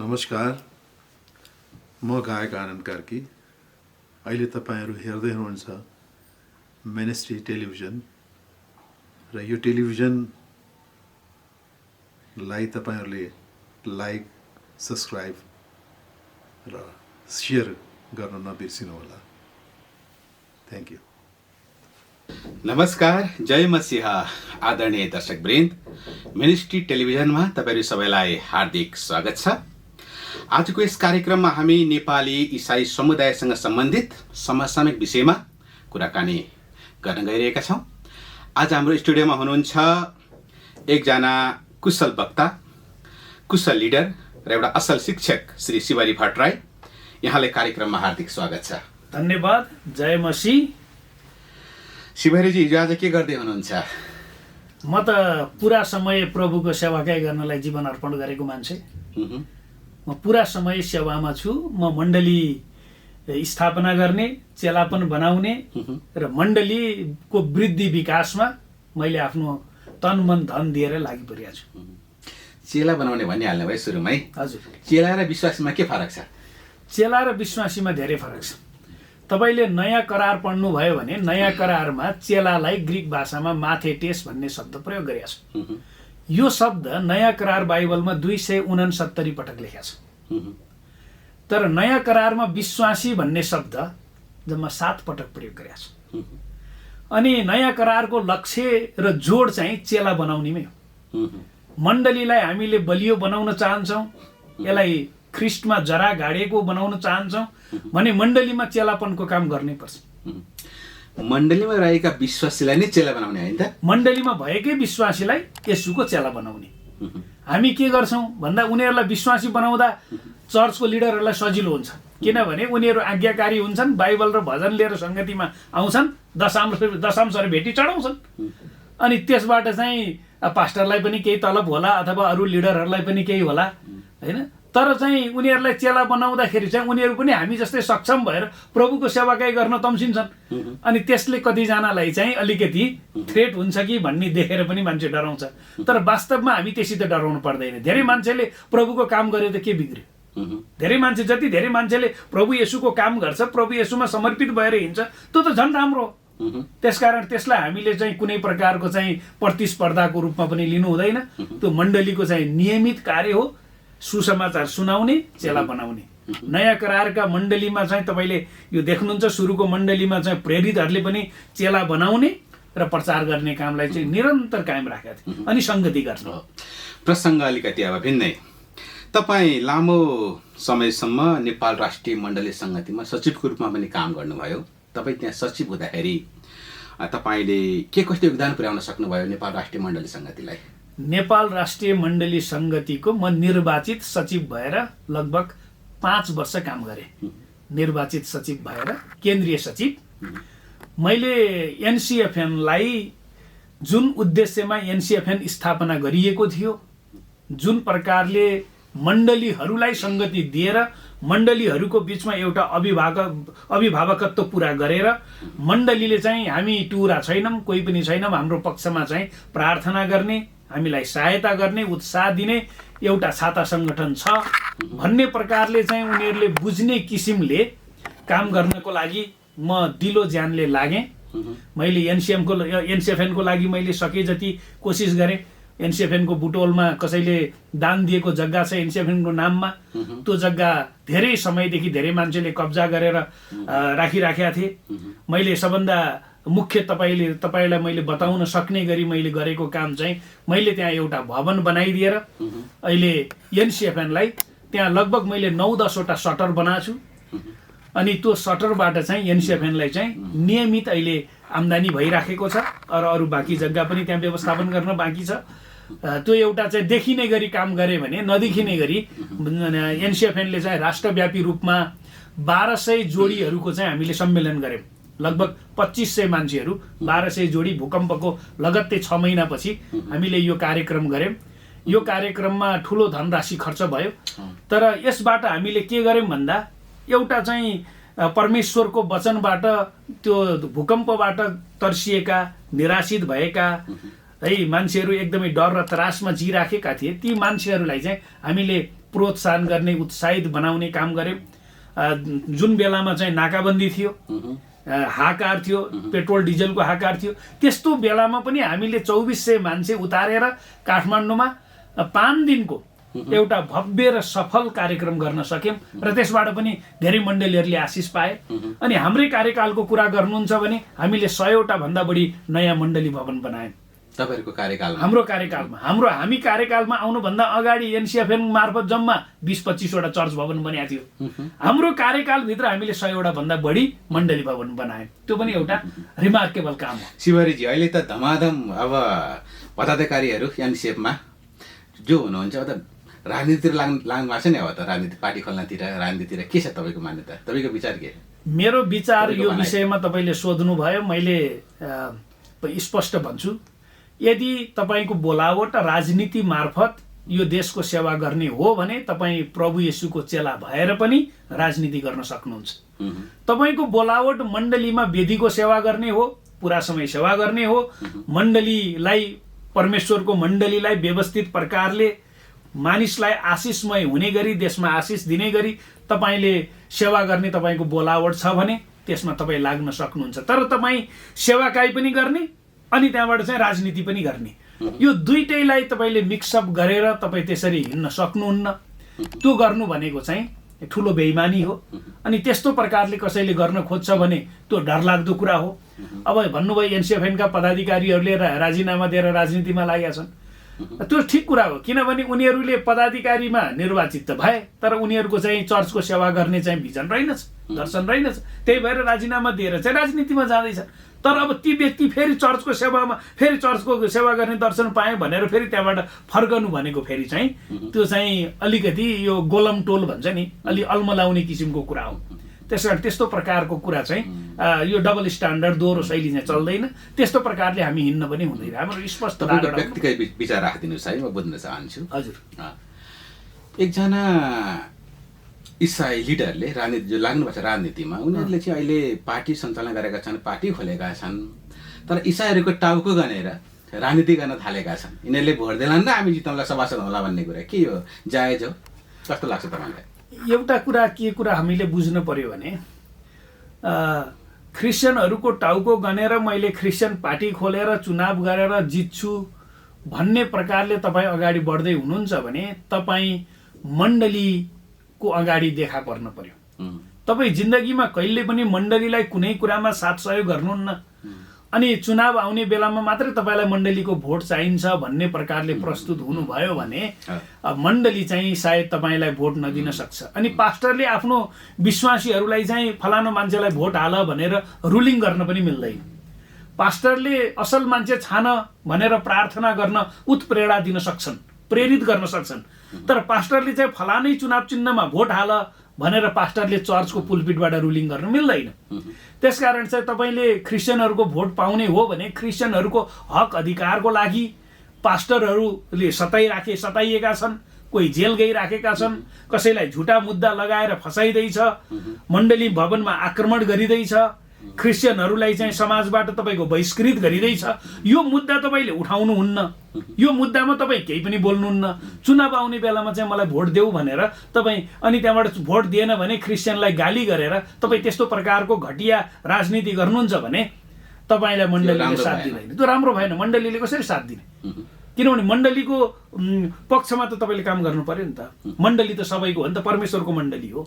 नमस्कार, म गायक आनन्द कार्की। अहिले तपाईहरू हेर्दै हुनुहुन्छ मिनिस्ट्री टेलिभिजन र यो टेलिभिजनलाई तपाईहरूले लाइक, सब्सक्राइब र सेयर गर्न नबिर्सिनुहोला। Thank you. नमस्कार, जय मसीह आदरणीय दर्शकवृन्द, मिनिस्ट्री टेलिभिजनमा तपाईहरू सबैलाई हार्दिक स्वागत छ। आजको यस कार्यक्रममा हामी नेपाली इसाई समुदायसँग सम्बन्धित समसामयिक विषयमा कुराकानी गर्न गइरहेका छौँ। आज हाम्रो स्टुडियोमा हुनुहुन्छ एकजना कुशल वक्ता, कुशल लिडर र एउटा असल शिक्षक श्री शिवहरी भट्टराई। यहाँलाई कार्यक्रममा हार्दिक स्वागत छ। धन्यवाद। जय मसीह। शिवहरीजी, आज के गर्दै हुनुहुन्छ? म त पुरा समय प्रभुको सेवाकै गर्नलाई जीवन अर्पण गरेको मान्छे। म पुरा समय सेवामा छु। म मण्डली स्थापना गर्ने, चेलापन बनाउने र मण्डलीको वृद्धि विकासमा मैले आफ्नो तन मन धन दिएर लागि परेको छु। चेला बनाउने भनिहाल्नु भयो सुरुमै। हजुर। चेला र विश्वासीमा के फरक छ? चेला र विश्वासीमा धेरै फरक छ। तपाईँले नयाँ करार पढ्नुभयो भने नयाँ करारमा चेलालाई ग्रिक भाषामा माथेटेस भन्ने शब्द प्रयोग गरिएको छ। यो शब्द नयाँ करार बाइबलमा 269 पटक लेखेको छ। तर नयाँ करारमा विश्वासी भन्ने शब्द जम्मा 7 पटक प्रयोग गरिएको छ। अनि नयाँ करारको लक्ष्य र जोड चाहिँ चेला बनाउनेमै हो। मण्डलीलाई हामीले बलियो बनाउन चाहन्छौँ, यसलाई ख्रिस्टमा जरा गाडेको बनाउन चाहन्छौँ भने मण्डलीमा चेलापनको काम गर्नै पर्छ। मण्डलीमा रहेका विश्वासीलाई नै चेला बनाउने होइन त? मण्डलीमा भएकै विश्वासीलाई येशूको चेला बनाउने। हामी के गर्छौँ भन्दा उनीहरूलाई विश्वासी बनाउँदा चर्चको लिडरहरूलाई सजिलो हुन्छ, किनभने उनीहरू आज्ञाकारी हुन्छन्, बाइबल र भजन लिएर सङ्गतिमा आउँछन्, दशांश र भेटी चढाउँछन्। अनि त्यसबाट चाहिँ पास्टरलाई पनि केही तलब होला अथवा अरू लिडरहरूलाई पनि केही होला, होइन? तर चाहिँ उनीहरूलाई चेला बनाउँदाखेरि चाहिँ उनीहरू पनि हामी जस्तै सक्षम भएर प्रभुको सेवाकै गर्न तम्सिन्छन्। अनि त्यसले कतिजनालाई चाहिँ अलिकति थ्रेट हुन्छ कि भन्ने देखेर पनि मान्छे डराउँछ। तर वास्तवमा हामी त्यसै त डराउनु पर्दैन। धेरै मान्छेले प्रभुको काम गरे त के बिग्रियो? धेरै मान्छेले प्रभु येशूको काम गर्छ, प्रभु येशूमा समर्पित भएर हिँड्छ, त्यो त झन् राम्रो हो। त्यसकारण त्यसलाई हामीले चाहिँ कुनै प्रकारको चाहिँ प्रतिस्पर्धाको रूपमा पनि लिनु हुँदैन। त्यो मण्डलीको चाहिँ नियमित कार्य हो, सुसमाचार सुनाउने, चेला बनाउने। नयाँ करारका मण्डलीमा चाहिँ तपाईँले यो देख्नुहुन्छ, सुरुको मण्डलीमा चाहिँ प्रेरितहरूले पनि चेला बनाउने र प्रचार गर्ने कामलाई चाहिँ निरन्तर कायम राखेका थिए अनि सङ्गति गर्नु। प्रसङ्ग अलिकति अब भिन्नै। तपाईँ लामो समयसम्म नेपाल राष्ट्रिय मण्डली सङ्गतिमा सचिवको रूपमा पनि काम गर्नुभयो। तपाईँ त्यहाँ सचिव हुँदाखेरि तपाईँले के कस्तो योगदान पुर्याउन सक्नुभयो नेपाल राष्ट्रिय मण्डली सङ्गतिलाई? नेपाल राष्ट्रिय मण्डली सङ्गतिको म निर्वाचित सचिव भएर लगभग 5 वर्ष काम गरेँ। निर्वाचित सचिव भएर केन्द्रीय सचिव। मैले एनसीएफएनलाई जुन उद्देश्यमा एनसीएफएन स्थापना गरिएको थियो, जुन प्रकारले मण्डलीहरूलाई सङ्गति दिएर मण्डलीहरूको बिचमा एउटा अभिभावकत्व पुरा गरेर मण्डलीले चाहिँ हामी टुरा छैनौँ, कोही पनि छैनौँ, हाम्रो पक्षमा चाहिँ प्रार्थना गर्ने, हामीलाई सहायता गर्ने, उत्साह दिने एउटा छाता सङ्गठन छ भन्ने प्रकारले चाहिँ उनीहरूले बुझ्ने किसिमले काम गर्नको लागि म दिलो ज्यानले लागेँ। मैले एनसीएफएनको लागि मैले सके जति कोसिस गरेँ। एनसीएफएनको बुटोलमा कसैले दान दिएको जग्गा छ एनसीएफएनको नाममा, त्यो जग्गा धेरै समयदेखि धेरै मान्छेले कब्जा गरेर राखिराखेका थिए। मैले सबभन्दा मुख्य तपाईँलाई मैले बताउन सक्ने गरी मैले गरेको काम चाहिँ मैले त्यहाँ एउटा भवन बनाइदिएर अहिले एनसीएफएनलाई त्यहाँ लगभग मैले 9-10 वटा सटर बनाएको छु। अनि त्यो सटरबाट चाहिँ एनसीएफएनलाई चाहिँ नियमित अहिले आम्दानी भइराखेको छ। अरू बाँकी जग्गा पनि त्यहाँ व्यवस्थापन गर्न बाँकी छ। त्यो एउटा चाहिँ देखिने गरी काम गरे भने नदेखिने गरी एनसीएफएनले चाहिँ राष्ट्रव्यापी रूपमा 1200 जोडीहरूको चाहिँ हामीले सम्मेलन गऱ्यौँ। लगभग 2500 मान्छेहरू, 1200 जोडी भूकम्पको लगत्तै 6 महिनापछि हामीले यो कार्यक्रम गऱ्यौँ। यो कार्यक्रममा ठुलो धनराशि खर्च भयो। तर यसबाट हामीले के गर्यौँ भन्दा एउटा चाहिँ परमेश्वरको वचनबाट त्यो भूकम्पबाट तर्सिएका, निराशित भएका है मान्छेहरू एकदमै डर र त्रासमा जिराखेका थिए, ती मान्छेहरूलाई चाहिँ हामीले प्रोत्साहन गर्ने, उत्साहित बनाउने काम गऱ्यौँ। जुन बेलामा चाहिँ नाकाबन्दी थियो, हाकार थियो, पेट्रोल डिजलको हाकार थियो, त्यस्तो बेलामा पनि हामीले 2400 मान्छे उतारेर काठमाडौँमा 5 दिनको एउटा भव्य र सफल कार्यक्रम गर्न सक्यौँ र त्यसबाट पनि धेरै मण्डलीहरूले आशिष पाए। अनि हाम्रै कार्यकालको कुरा गर्नुहुन्छ भने हामीले 100वटा भन्दा बढी नयाँ मण्डली भवन बनायौँ तपाईहरुको कार्यकालमा। हामी कार्यकालमा आउनुभन्दा अगाडि एनसीएफएन मार्फत जम्मा 20-25 वटा चर्च भवन बनेको थियो। हाम्रो कार्यकालभित्र हामीले 100वटा भन्दा बढी मण्डली भवन बनायौँ। त्यो पनि एउटा रिमार्केबल काम हो। शिवहरीजी, अहिले त धमाधम अब पदाधिकारीहरू एनसीएफमा जो हुनुहुन्छ अब त राजनीतितिर लाग्नु भएको छ नि। अब त राजनीति पार्टी खोल्नतिर, राजनीतितिर के छ तपाईँको मान्यता, तपाईँको विचार के? मेरो विचार यो विषयमा तपाईँले सोध्नु भयो, मैले स्पष्ट भन्छु। यदि तपाईँको बोलावट राजनीति मार्फत यो देशको सेवा गर्ने हो भने तपाईँ प्रभु येशूको चेला भएर पनि राजनीति गर्न सक्नुहुन्छ। तपाईँको बोलावट मण्डलीमा वेदीको सेवा गर्ने हो, पुरा समय सेवा गर्ने हो, मण्डलीलाई, परमेश्वरको मण्डलीलाई व्यवस्थित प्रकारले मानिसलाई आशिषमय हुने गरी, देशमा आशिष दिने गरी तपाईँले सेवा गर्ने तपाईँको बोलावट छ भने त्यसमा तपाईँ लाग्न सक्नुहुन्छ। तर तपाईँ सेवाकाई पनि गर्ने अनि त्यहाँबाट चाहिँ राजनीति पनि गर्ने, यो दुईटैलाई तपाईँले मिक्सअप गरेर तपाईँ त्यसरी हिँड्न सक्नुहुन्न। त्यो गर्नु भनेको चाहिँ ठुलो बेइमानी हो। अनि त्यस्तो प्रकारले कसैले गर्न खोज्छ भने त्यो डरलाग्दो कुरा हो। अब भन्नुभयो एनसीएफएनका पदाधिकारीहरूले राजीनामा दिएर राजनीतिमा लागेका छन्, त्यो ठिक कुरा हो, किनभने उनीहरूले पदाधिकारीमा निर्वाचित त भए तर उनीहरूको चाहिँ चर्चको सेवा गर्ने चाहिँ भिजन रहेनछ, दर्शन रहेनछ। त्यही भएर राजीनामा दिएर चाहिँ राजनीतिमा जाँदैछ। तर अब ती व्यक्ति फेरि चर्चको सेवामा, फेरि चर्चको सेवा गर्ने दर्शन पाएँ भनेर फेरि त्यहाँबाट फर्कनु भनेको फेरि चाहिँ त्यो चाहिँ अलिकति यो गोलम टोल भन्छ नि, अलि अल्मलाउने किसिमको कुरा हो। त्यसकारण त्यस्तो प्रकारको कुरा चाहिँ यो डबल स्ट्यान्डर्ड, दोहोरो शैली चाहिँ चल्दैन। त्यस्तो प्रकारले हामी हिँड्न पनि हुँदैन। हाम्रो स्पष्ट व्यक्तिगत विचार राखिदिनुहोस् है, म बुझ्न चाहन्छु। हजुर, एकजना इसाई लिडरले राजनीति जो लाग्नु भएको छ राजनीतिमा, उनीहरूले चाहिँ अहिले पार्टी सञ्चालन गरेका छन्, पार्टी खोलेका छन्, तर इसाईहरूको टाउको गनेर राजनीति गर्न थालेका छन्। यिनीहरूले भोट देलान् र हामी जिताउँला, सभासद होला भन्ने कुरा के हो, जायज हो? कस्तो लाग्छ तपाईँलाई? एउटा कुरा हामीले बुझ्नु पर्यो भने क्रिस्चियनहरूको टाउको गनेर मैले क्रिस्चियन पार्टी खोलेर चुनाव गरेर जित्छु भन्ने प्रकारले तपाईँ अगाडि बढ्दै हुनुहुन्छ भने तपाईँ मण्डलीको अगाडि देखा पर्न पर्यो। तपाईँ जिन्दगीमा कहिले पनि मण्डलीलाई कुनै कुरामा साथ सहयोग गर्नुहुन्न। अनि चुनाव आउने बेलामा मात्रै तपाईँलाई मण्डलीको भोट चाहिन्छ भन्ने प्रकारले प्रस्तुत हुनुभयो भने मण्डली चाहिँ सायद तपाईँलाई भोट नदिन सक्छ। अनि पास्टरले आफ्नो विश्वासीहरूलाई चाहिँ फलानु मान्छेलाई भोट हाल भनेर रुलिङ गर्न पनि मिल्दैन। पास्टरले असल मान्छे छान भनेर प्रार्थना गर्न उत्प्रेरणा दिन सक्छन्, प्रेरित गर्न सक्छन्। तर पास्टरले चाहिँ फलानै चुनाव चिन्हमा भोट हाल भनेर पास्टरले चर्चको पुलपिटबाट रुलिङ गर्न मिल्दैन। त्यसकारण चाहिँ तपाईँले क्रिस्चियनहरूको भोट पाउने हो भने क्रिस्चियनहरूको हक अधिकारको लागि पास्टरहरूले सताइएका छन्, कोही जेल गइराखेका छन्, कसैलाई झुटा मुद्दा लगाएर फसाइँदैछ, मण्डली भवनमा आक्रमण गरिँदैछ, क्रिस्चियनहरूलाई चाहिँ समाजबाट तपाईँको बहिष्कृत गरिँदैछ। यो मुद्दा तपाईँले उठाउनुहुन्न, यो मुद्दामा तपाईँ केही पनि बोल्नुहुन्न। चुनाव आउने बेलामा चाहिँ मलाई भोट देऊ भनेर तपाईँ अनि त्यहाँबाट भोट दिएन भने क्रिस्चियनलाई गाली गरेर तपाईँ त्यस्तो प्रकारको घटिया राजनीति गर्नुहुन्छ भने तपाईँलाई मण्डलीले साथ दिँदैन। त्यो राम्रो भएन। मण्डलीले कसरी साथ दिने? किनभने मण्डलीको पक्षमा त तपाईँले काम गर्नु पर्यो नि त। मण्डली त सबैको हो नि त, परमेश्वरको मण्डली हो।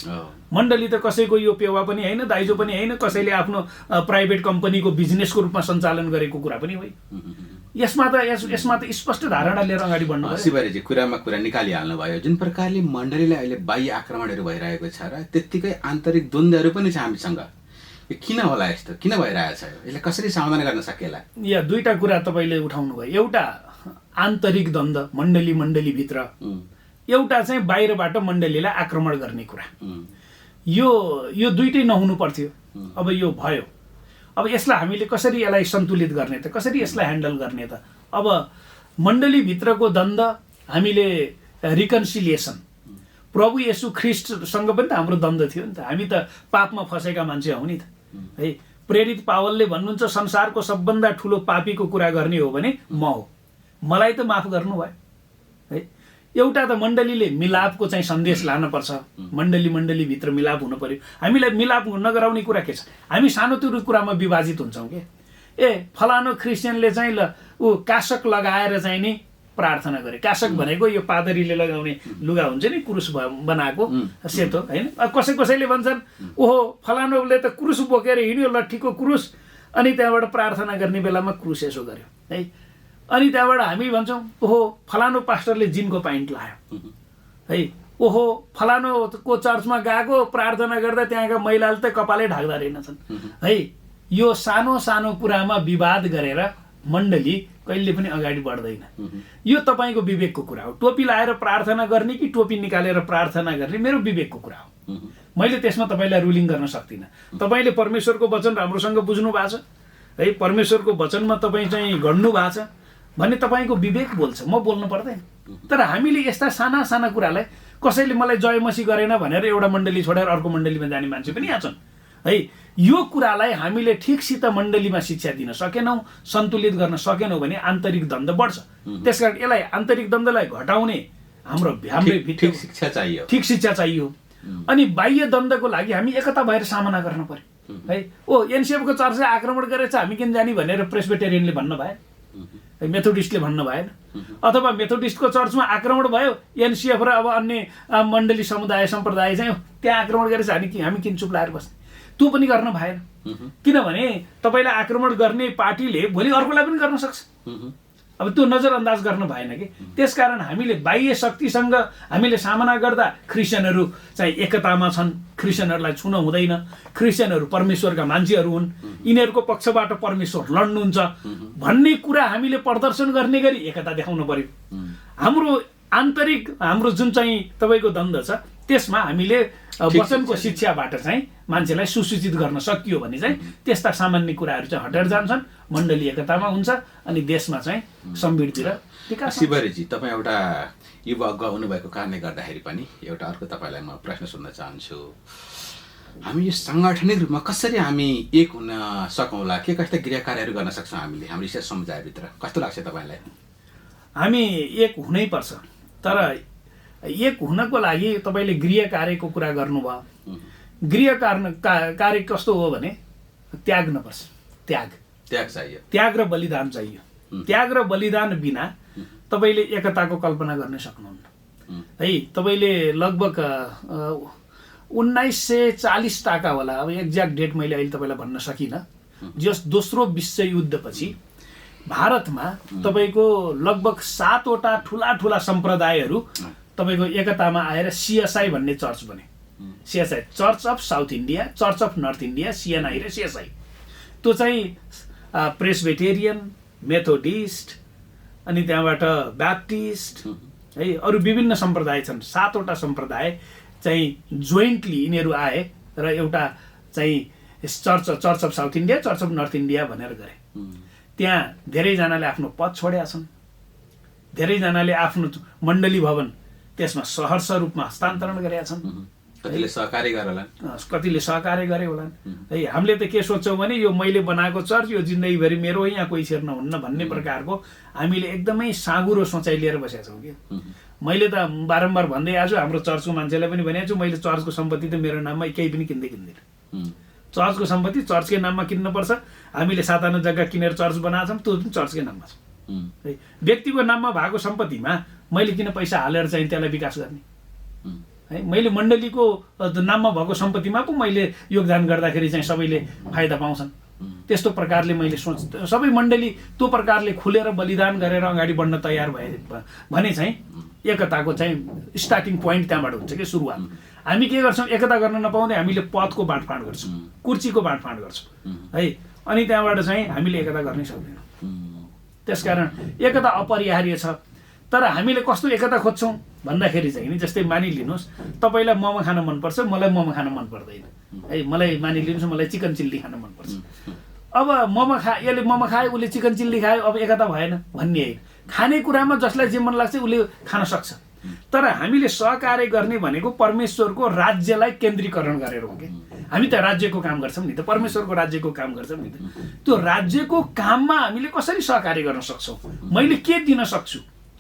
मण्डली त कसैको यो पेवा पनि होइन, दाइजो पनि होइन, कसैले आफ्नो प्राइभेट कम्पनीको बिजनेसको रूपमा सञ्चालन गरेको कुरा पनि होइन। यसमा त स्पष्ट धारणा लिएर अगाडि बढ्नु पर्यो। शिवहरीजी, कुरामा कुरा निकालिहाल्नु भयो। जुन प्रकारले मण्डलीलाई अहिले बाह्य आक्रमणहरू भइरहेको छ र त्यत्तिकै आन्तरिक द्वन्द्वहरू पनि छ हामीसँग, किन होला यस्तो, किन भइरहेछ, यसलाई कसरी समाधान गर्न सकिएला? या दुईटा कुरा तपाईँले उठाउनु भयो। एउटा आन्तरिक द्वन्द्व मण्डलीभित्र, एउटा चाहिँ बाहिरबाट मण्डलीलाई आक्रमण गर्ने कुरा। यो दुईटै नहुनु पर्थ्यो। अब यो भयो। अब यसलाई हामीले कसरी यसलाई सन्तुलित गर्ने त, कसरी यसलाई ह्यान्डल गर्ने त? अब मण्डलीभित्रको द्वन्द्व हामीले रिकन्सिलिएसन, प्रभु येशू ख्रिस्टसँग पनि त हाम्रो द्वन्द्व थियो नि त। हामी त पापमा फसेका मान्छे हौ नि त है। प्रेरित पावलले भन्नुहुन्छ संसारको सबभन्दा ठुलो पापीको कुरा गर्ने हो भने म हो, मलाई त माफ गर्नुभयो है। एउटा त मण्डलीले मिलापको चाहिँ सन्देश लानुपर्छ, मण्डलीभित्र मिलाप हुनु पर्यो। हामीलाई मिलाप नगराउने कुरा के छ? हामी सानोतिनो कुरामा विभाजित हुन्छौँ के, फलानो क्रिस्चियनले चाहिँ ल ऊ कासक लगाएर चाहिँ नि प्रार्थना गरे। कासक भनेको यो पादरीले लगाउने लुगा हुन्छ नि, क्रुस बनाएको सेतो होइन। कसैले भन्छन् ओहो फलानोले त क्रुस बोकेर हिँड्यो, लट्ठीको क्रुस, अनि त्यहाँबाट प्रार्थना गर्ने बेलामा क्रुस यसो गर्यो है। अनि त्यहाँबाट हामी भन्छौँ ओहो फलानो पास्टरले जिनको प्यान्ट लायो है, ओहो फलानोको चर्चमा गएको प्रार्थना गर्दा त्यहाँका महिलाले त कपालै ढाक्दा रहेनछन् है। यो सानो सानो कुरामा विवाद गरेर मण्डली कहिले पनि अगाडि बढ्दैन। यो तपाईँको विवेकको कुरा हो। टोपी लाएर प्रार्थना गर्ने कि टोपी निकालेर प्रार्थना गर्ने मेरो विवेकको कुरा हो। मैले त्यसमा तपाईँलाई रुलिङ गर्न सक्दिनँ। तपाईँले परमेश्वरको वचन राम्रोसँग बुझ्नु भएको छ है, परमेश्वरको वचनमा तपाईँ चाहिँ घड्नु भएको छ भन्ने तपाईँको विवेक बोल्छ, म बोल्नु पर्दैन। तर हामीले यस्ता साना साना कुरालाई, कसैले मलाई जयमसी गरेन भनेर एउटा मण्डली छोडेर अर्को मण्डलीमा जाने मान्छे पनि यहाँ छन् है। यो कुरालाई हामीले ठिकसित मण्डलीमा शिक्षा दिन सकेनौँ, सन्तुलित गर्न सकेनौँ भने आन्तरिक द्वन्द बढ्छ। त्यसकारण यसलाई आन्तरिक द्वन्द्वलाई घटाउने ठिक शिक्षा चाहियो। अनि बाह्य द्वन्द्वको लागि हामी एकता भएर सामना गर्न पर्यो है। एनसिएफको चर्चले आक्रमण गरेछ हामी किन जाने भनेर प्रेस्बिटेरियनले भन्न भएन, मेथोडिस्टले भन्न भएन। अथवा मेथोडिस्टको चर्चमा आक्रमण भयो, एनसिएफ र अब अन्य मण्डली समुदाय सम्प्रदाय चाहिँ त्यहाँ आक्रमण गरेछ हामी किन चुप लाएर बस्ने? त्यो पनि गर्न भएन, किनभने तपाईँलाई आक्रमण गर्ने पार्टीले भोलि अर्कोलाई पनि गर्न सक्छ। अब त्यो नजरअन्दाज गर्न भएन कि। त्यसकारण हामीले बाह्य शक्तिसँग हामीले सामना गर्दा क्रिस्चियनहरू चाहिँ एकतामा छन्, क्रिस्चियनहरूलाई छुन हुँदैन, क्रिस्चियनहरू परमेश्वरका मान्छेहरू हुन्, यिनीहरूको पक्षबाट परमेश्वर लड्नुहुन्छ भन्ने कुरा हामीले प्रदर्शन गर्ने गरी एकता देखाउनु पर्यो। हाम्रो आन्तरिक हाम्रो जुन चाहिँ तपाईँको द्वन्द्व छ त्यसमा हामीले वचनको शिक्षाबाट चाहिँ मान्छेलाई सुसूचित गर्न सकियो भने चाहिँ त्यस्ता सामान्य कुराहरू चाहिँ हटेर जान्छन्, मण्डली एकतामा हुन्छ अनि देशमा चाहिँ समृद्धि र विकास। शिवहरिजी, तपाईँ एउटा युवा अगुवा हुनुभएको कारणले गर्दाखेरि पनि एउटा अर्को तपाईँलाई म प्रश्न सोध्न चाहन्छु। हामी यो साङ्गठनिक रूपमा कसरी हामी एक हुन सकौँला? के कस्ता गृह कार्यहरू गर्न सक्छौँ हामीले हाम्रो इसाई समुदायभित्र? कस्तो लाग्छ तपाईँलाई? हामी एक हुनै पर्छ, तर एक हुनको लागि तपाईँले गृह कार्यको कुरा गर्नुभयो। गृह कार्य कस्तो हो भने त्याग्नुपर्छ, त्याग चाहियो, त्याग र बलिदान चाहियो। त्याग र बलिदान बिना तपाईँले एकताको कल्पना गर्न सक्नुहुन्न है। तपाईँले लगभग 1940 टाका होला, अब एक्ज्याक्ट डेट मैले अहिले तपाईँलाई भन्न सकिनँ, जस दोस्रो विश्वयुद्धपछि भारतमा तपाईँको लगभग 7वटा ठुला सम्प्रदायहरू तपाईँको एकतामा आएर सिएसआई भन्ने चर्च बने। CSI, church of South India, church of North India, CNI र सिएसआई। त्यो चाहिँ प्रेस्बिटेरियन, मेथोडिस्ट, अनि त्यहाँबाट ब्याप्टिस्ट है, अरू विभिन्न सम्प्रदाय छन्। 7वटा सम्प्रदाय चाहिँ जोइन्टली यिनीहरू आए र एउटा चाहिँ church of South India, church of North India भनेर गरे। त्यहाँ धेरैजनाले आफ्नो पद छोडेका छन्, धेरैजनाले आफ्नो मण्डली भवन त्यसमा सहर्ष रूपमा हस्तान्तरण गरेका छन्, कतिले सहकार्य गरे होलान् है। हामीले त के सोच्छौँ भने यो मैले बनाएको चर्च यो जिन्दगीभरि मेरो हो, यहाँ कोही छिर्न हुन्न भन्ने प्रकारको हामीले एकदमै साँगुरो सोचाइ लिएर बसेका छौँ कि। मैले त बारम्बार भन्दै आएको छु, हाम्रो चर्चको मान्छेलाई पनि भनेको छु, मैले चर्चको सम्पत्ति त मेरो नाममा केही पनि किन्दिनँ। चर्चको सम्पत्ति चर्चकै नाममा किन्नुपर्छ। हामीले 7 आना जग्गा किनेर चर्च बनाएको छौँ, त्यो पनि चर्चकै नाममा छ है। व्यक्तिको नाममा भएको सम्पत्तिमा मैले किन पैसा हालेर चाहिँ त्यसलाई विकास गर्ने है? मैले मण्डलीको नाममा भएको सम्पत्तिमा पो मैले योगदान गर्दाखेरि चाहिँ सबैले फाइदा पाउँछन्। त्यस्तो प्रकारले मैले सबै मण्डली त्यो प्रकारले खुलेर बलिदान गरेर अगाडि बढ्न तयार भए भने चाहिँ एकताको चाहिँ स्टार्टिङ पोइन्ट त्यहाँबाट हुन्छ कि सुरुवात। हामी के गर्छौँ, एकता गर्न नपाउँदै हामीले पदको बाँडफाँड गर्छौँ, कुर्सीको बाँडफाँड गर्छौँ है, अनि त्यहाँबाट चाहिँ हामीले एकता गर्नै सक्दैनौँ। त्यसकारण एकता अपरिहार्य छ। तर हामीले कस्तो एकता खोज्छौँ भन्दाखेरि चाहिँ नि, जस्तै मानिलिनुहोस् तपाईँलाई मोमो खान मनपर्छ, मलाई मोमो खान मन पर्दैन है। मलाई मानिलिनुहोस् मलाई चिकन चिल्ली खान मनपर्छ। अब यसले मोमो खायो, उसले चिकन चिल्ली खायो, अब एकता भएन भन्ने होइन। खाने कुरामा जसलाई जे मन लाग्छ उसले खान सक्छ। तर हामीले सहकार्य गर्ने भनेको परमेश्वरको राज्यलाई केन्द्रीकरण गरेर हो कि। हामी त राज्यको काम गर्छौँ नि त, परमेश्वरको राज्यको काम गर्छौँ नि त। त्यो राज्यको काममा हामीले कसरी सहकार्य गर्न सक्छौँ, मैले के दिन सक्छु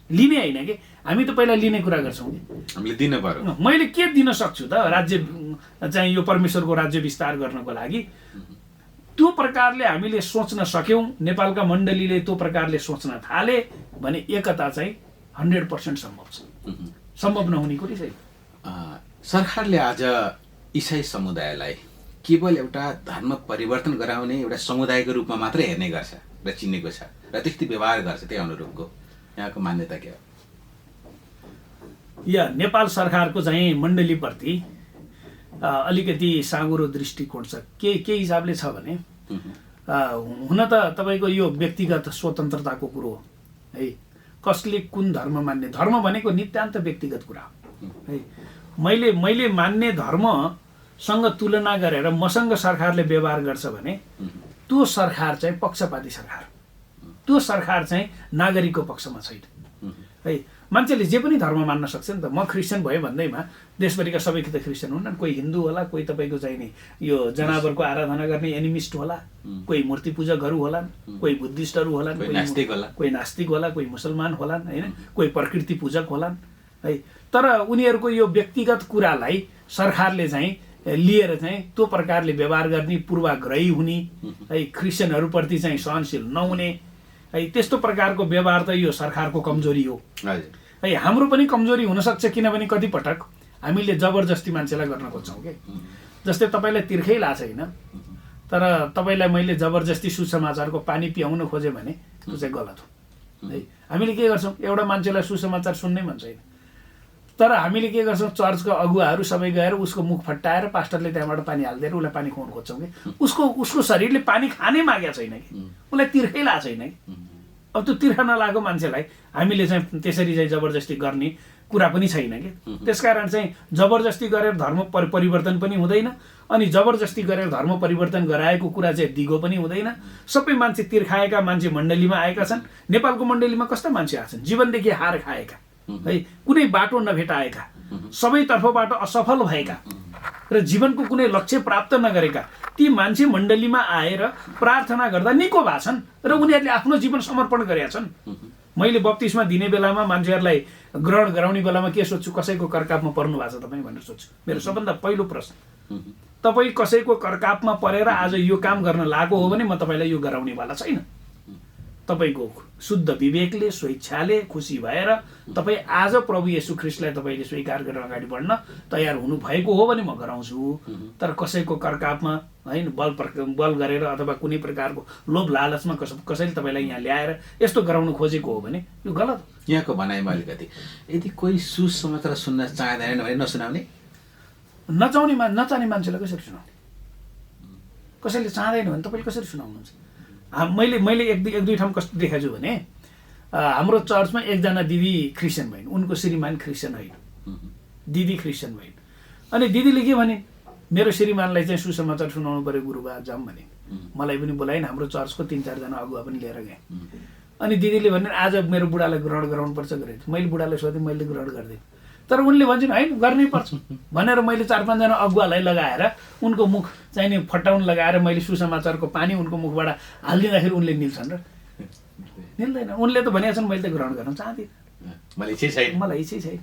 लिने होइन कि। हामी त पहिला लिने कुरा गर्छौँ कि हामीले दिनु पर्यो। मैले के दिन सक्छु त राज्य चाहिँ यो परमेश्वरको राज्य विस्तार गर्नको लागि। त्यो प्रकारले हामीले सोच्न सक्यौँ, नेपालका मण्डलीले त्यो प्रकारले सोच्न थाले भने एकता चाहिँ 100% सम्भव छ। सम्भव नहुने कुरै छैन। सरकारले आज इसाई समुदायलाई केवल एउटा धर्म परिवर्तन गराउने एउटा समुदायको रूपमा मात्रै हेर्ने गर्छ र चिनेको छ र त्यस्तै व्यवहार गर्छ, त्यही अनुरूपको यहाँको मान्यता के हो? या नेपाल सरकारको चाहिँ मण्डलीप्रति अलिकति साँगुरो दृष्टिकोण छ। के हिसाबले छ भने हुन त तपाईँको यो व्यक्तिगत स्वतन्त्रताको कुरो हो है। कसले कुन धर्म मान्ने, धर्म भनेको नितान्त व्यक्तिगत कुरा हो है। मैले मान्ने धर्मसँग तुलना गरेर मसँग सरकारले व्यवहार गर्छ भने त्यो सरकार चाहिँ पक्षपाती सरकार, त्यो सरकार चाहिँ नागरिकको पक्षमा छैन है। मान्छेले जे पनि धर्म मान्न सक्छ नि त। म क्रिस्चियन भयो भन्दैमा देशभरिका सबै त क्रिस्चियन हुन्, कोही हिन्दू होला, कोही तपाईँको चाहिँ नि यो जनावरको आराधना गर्ने एनिमिस्ट होला, कोही मूर्ति पूजकहरू होलान्, कोही बुद्धिस्टहरू होलान्, कोही नास्तिक होला, कोही मुसलमान होलान् होइन, कोही प्रकृति पूजक होलान् है। तर उनीहरूको यो व्यक्तिगत कुरालाई सरकारले चाहिँ लिएर चाहिँ त्यो प्रकारले व्यवहार गर्ने, पूर्वाग्रही हुने है, क्रिस्चियनहरूप्रति चाहिँ सहनशील नहुने है, त्यस्तो प्रकारको व्यवहार त यो सरकारको कमजोरी हो है। हाम्रो पनि कमजोरी हुनसक्छ, किनभने कतिपटक हामीले जबरजस्ती मान्छेलाई गर्न खोज्छौँ कि। जस्तै तपाईँलाई तिर्खै लाग्छ होइन, तर तपाईँलाई मैले जबरजस्ती सुसमाचारको पानी पियाउन खोजेँ भने त्यो चाहिँ गलत हो है। हामीले के गर्छौँ, एउटा मान्छेलाई सुसमाचार सुन्नै मन छैन, तर हामीले के गर्छौँ, चर्चका अगुवाहरू सबै गएर उसको मुख फट्टाएर पास्टरले त्यहाँबाट पानी हालिदिएर उसलाई पानी खुवाउन खोज्छौँ कि। उसको शरीरले पानी खानै मागेको छैन कि, उसलाई तिर्खै लागेको छैन कि। अब त्यो तिर्खा नलागेको मान्छेलाई हामीले चाहिँ त्यसरी चाहिँ जबरजस्ती गर्ने कुरा पनि छैन कि। त्यसकारण चाहिँ जबरजस्ती गरेर धर्म परिवर्तन पनि हुँदैन, अनि जबरजस्ती गरेर धर्म परिवर्तन गराएको कुरा चाहिँ दिगो पनि हुँदैन। सबै मान्छे तिर्खाएका मान्छे मण्डलीमा आएका छन्। नेपालको मण्डलीमा कस्ता मान्छे आएका छन्, जीवनदेखि हार खाएका है, कुनै बाटो नभेटाएका, सबै तर्फबाट असफल भएका र जीवनको कुनै लक्ष्य प्राप्त नगरेका ती मान्छे मण्डलीमा आएर प्रार्थना गर्दा निको भएछन् र उनीहरूले आफ्नो जीवन समर्पण गरेका छन्। मैले बप्तिस्मा दिने बेलामा मान्छेहरूलाई ग्रहण गराउने बेलामा के सोध्छु, कसैको करकापमा पर्नु भएको छ तपाईँ भनेर सोध्छु। मेरो सबभन्दा पहिलो प्रश्न, तपाईँ कसैको करकापमा परेर आज यो काम गर्न लागेको हो भने म तपाईँलाई यो गराउनेवाला छैन। तपाईँको शुद्ध विवेकले, स्वेच्छाले, खुसी भएर तपाईँ आज प्रभु येशू ख्रीष्टलाई तपाईँले स्वीकार गरेर अगाडि बढ्न तयार हुनुभएको हो भने म गराउँछु। तर कसैको करकापमा होइन बल गरेर अथवा कुनै प्रकारको लोभ लालचमा कसैले तपाईँलाई यहाँ ल्याएर यस्तो गराउनु खोजेको हो भने यो गलत। यहाँको भनाइमा अलिकति, यदि कोही सुसमाचार सुन्न चाहँदैन भने नसुनाउने, नचाहने मान्छेलाई कसरी सुनाउने? कसैले चाहँदैन भने तपाईँले कसरी सुनाउनुहुन्छ? मैले एक दुई ठाउँ कस्तो देखाएको छु भने हाम्रो चर्चमा एकजना दिदी क्रिस्चियन भइन्, उनको श्रीमान क्रिस्चियन होइन, दिदी क्रिस्चियन भइन्। अनि दिदीले के भने, मेरो श्रीमानलाई चाहिँ सुसमाचार सुनाउनु पर्यो गुरुबा जाऊँ भने। मलाई पनि बोलाइन्, हाम्रो चर्चको 3-4जना अगुवा पनि लिएर गएँ। अनि दिदीले भने आज मेरो बुढालाई ग्रहण गराउनुपर्छ गरेँ। मैले बुढालाई सोधेँ, मैले ग्रहण गरिदिएँ। तर उनले भन्छन् होइन गर्नै पर्छ भनेर मैले 4-5जना अगुवालाई लगाएर उनको मुख चाहिँ नि फटाउन लगाएर मैले सुसमाचारको पानी उनको मुखबाट हालिदिँदाखेरि उनले निल्छन् र निल्दैन। उनले त भनेका छन् मैले त ग्रहण गर्न चाहदिनँ, मलाई इच्छै छैन।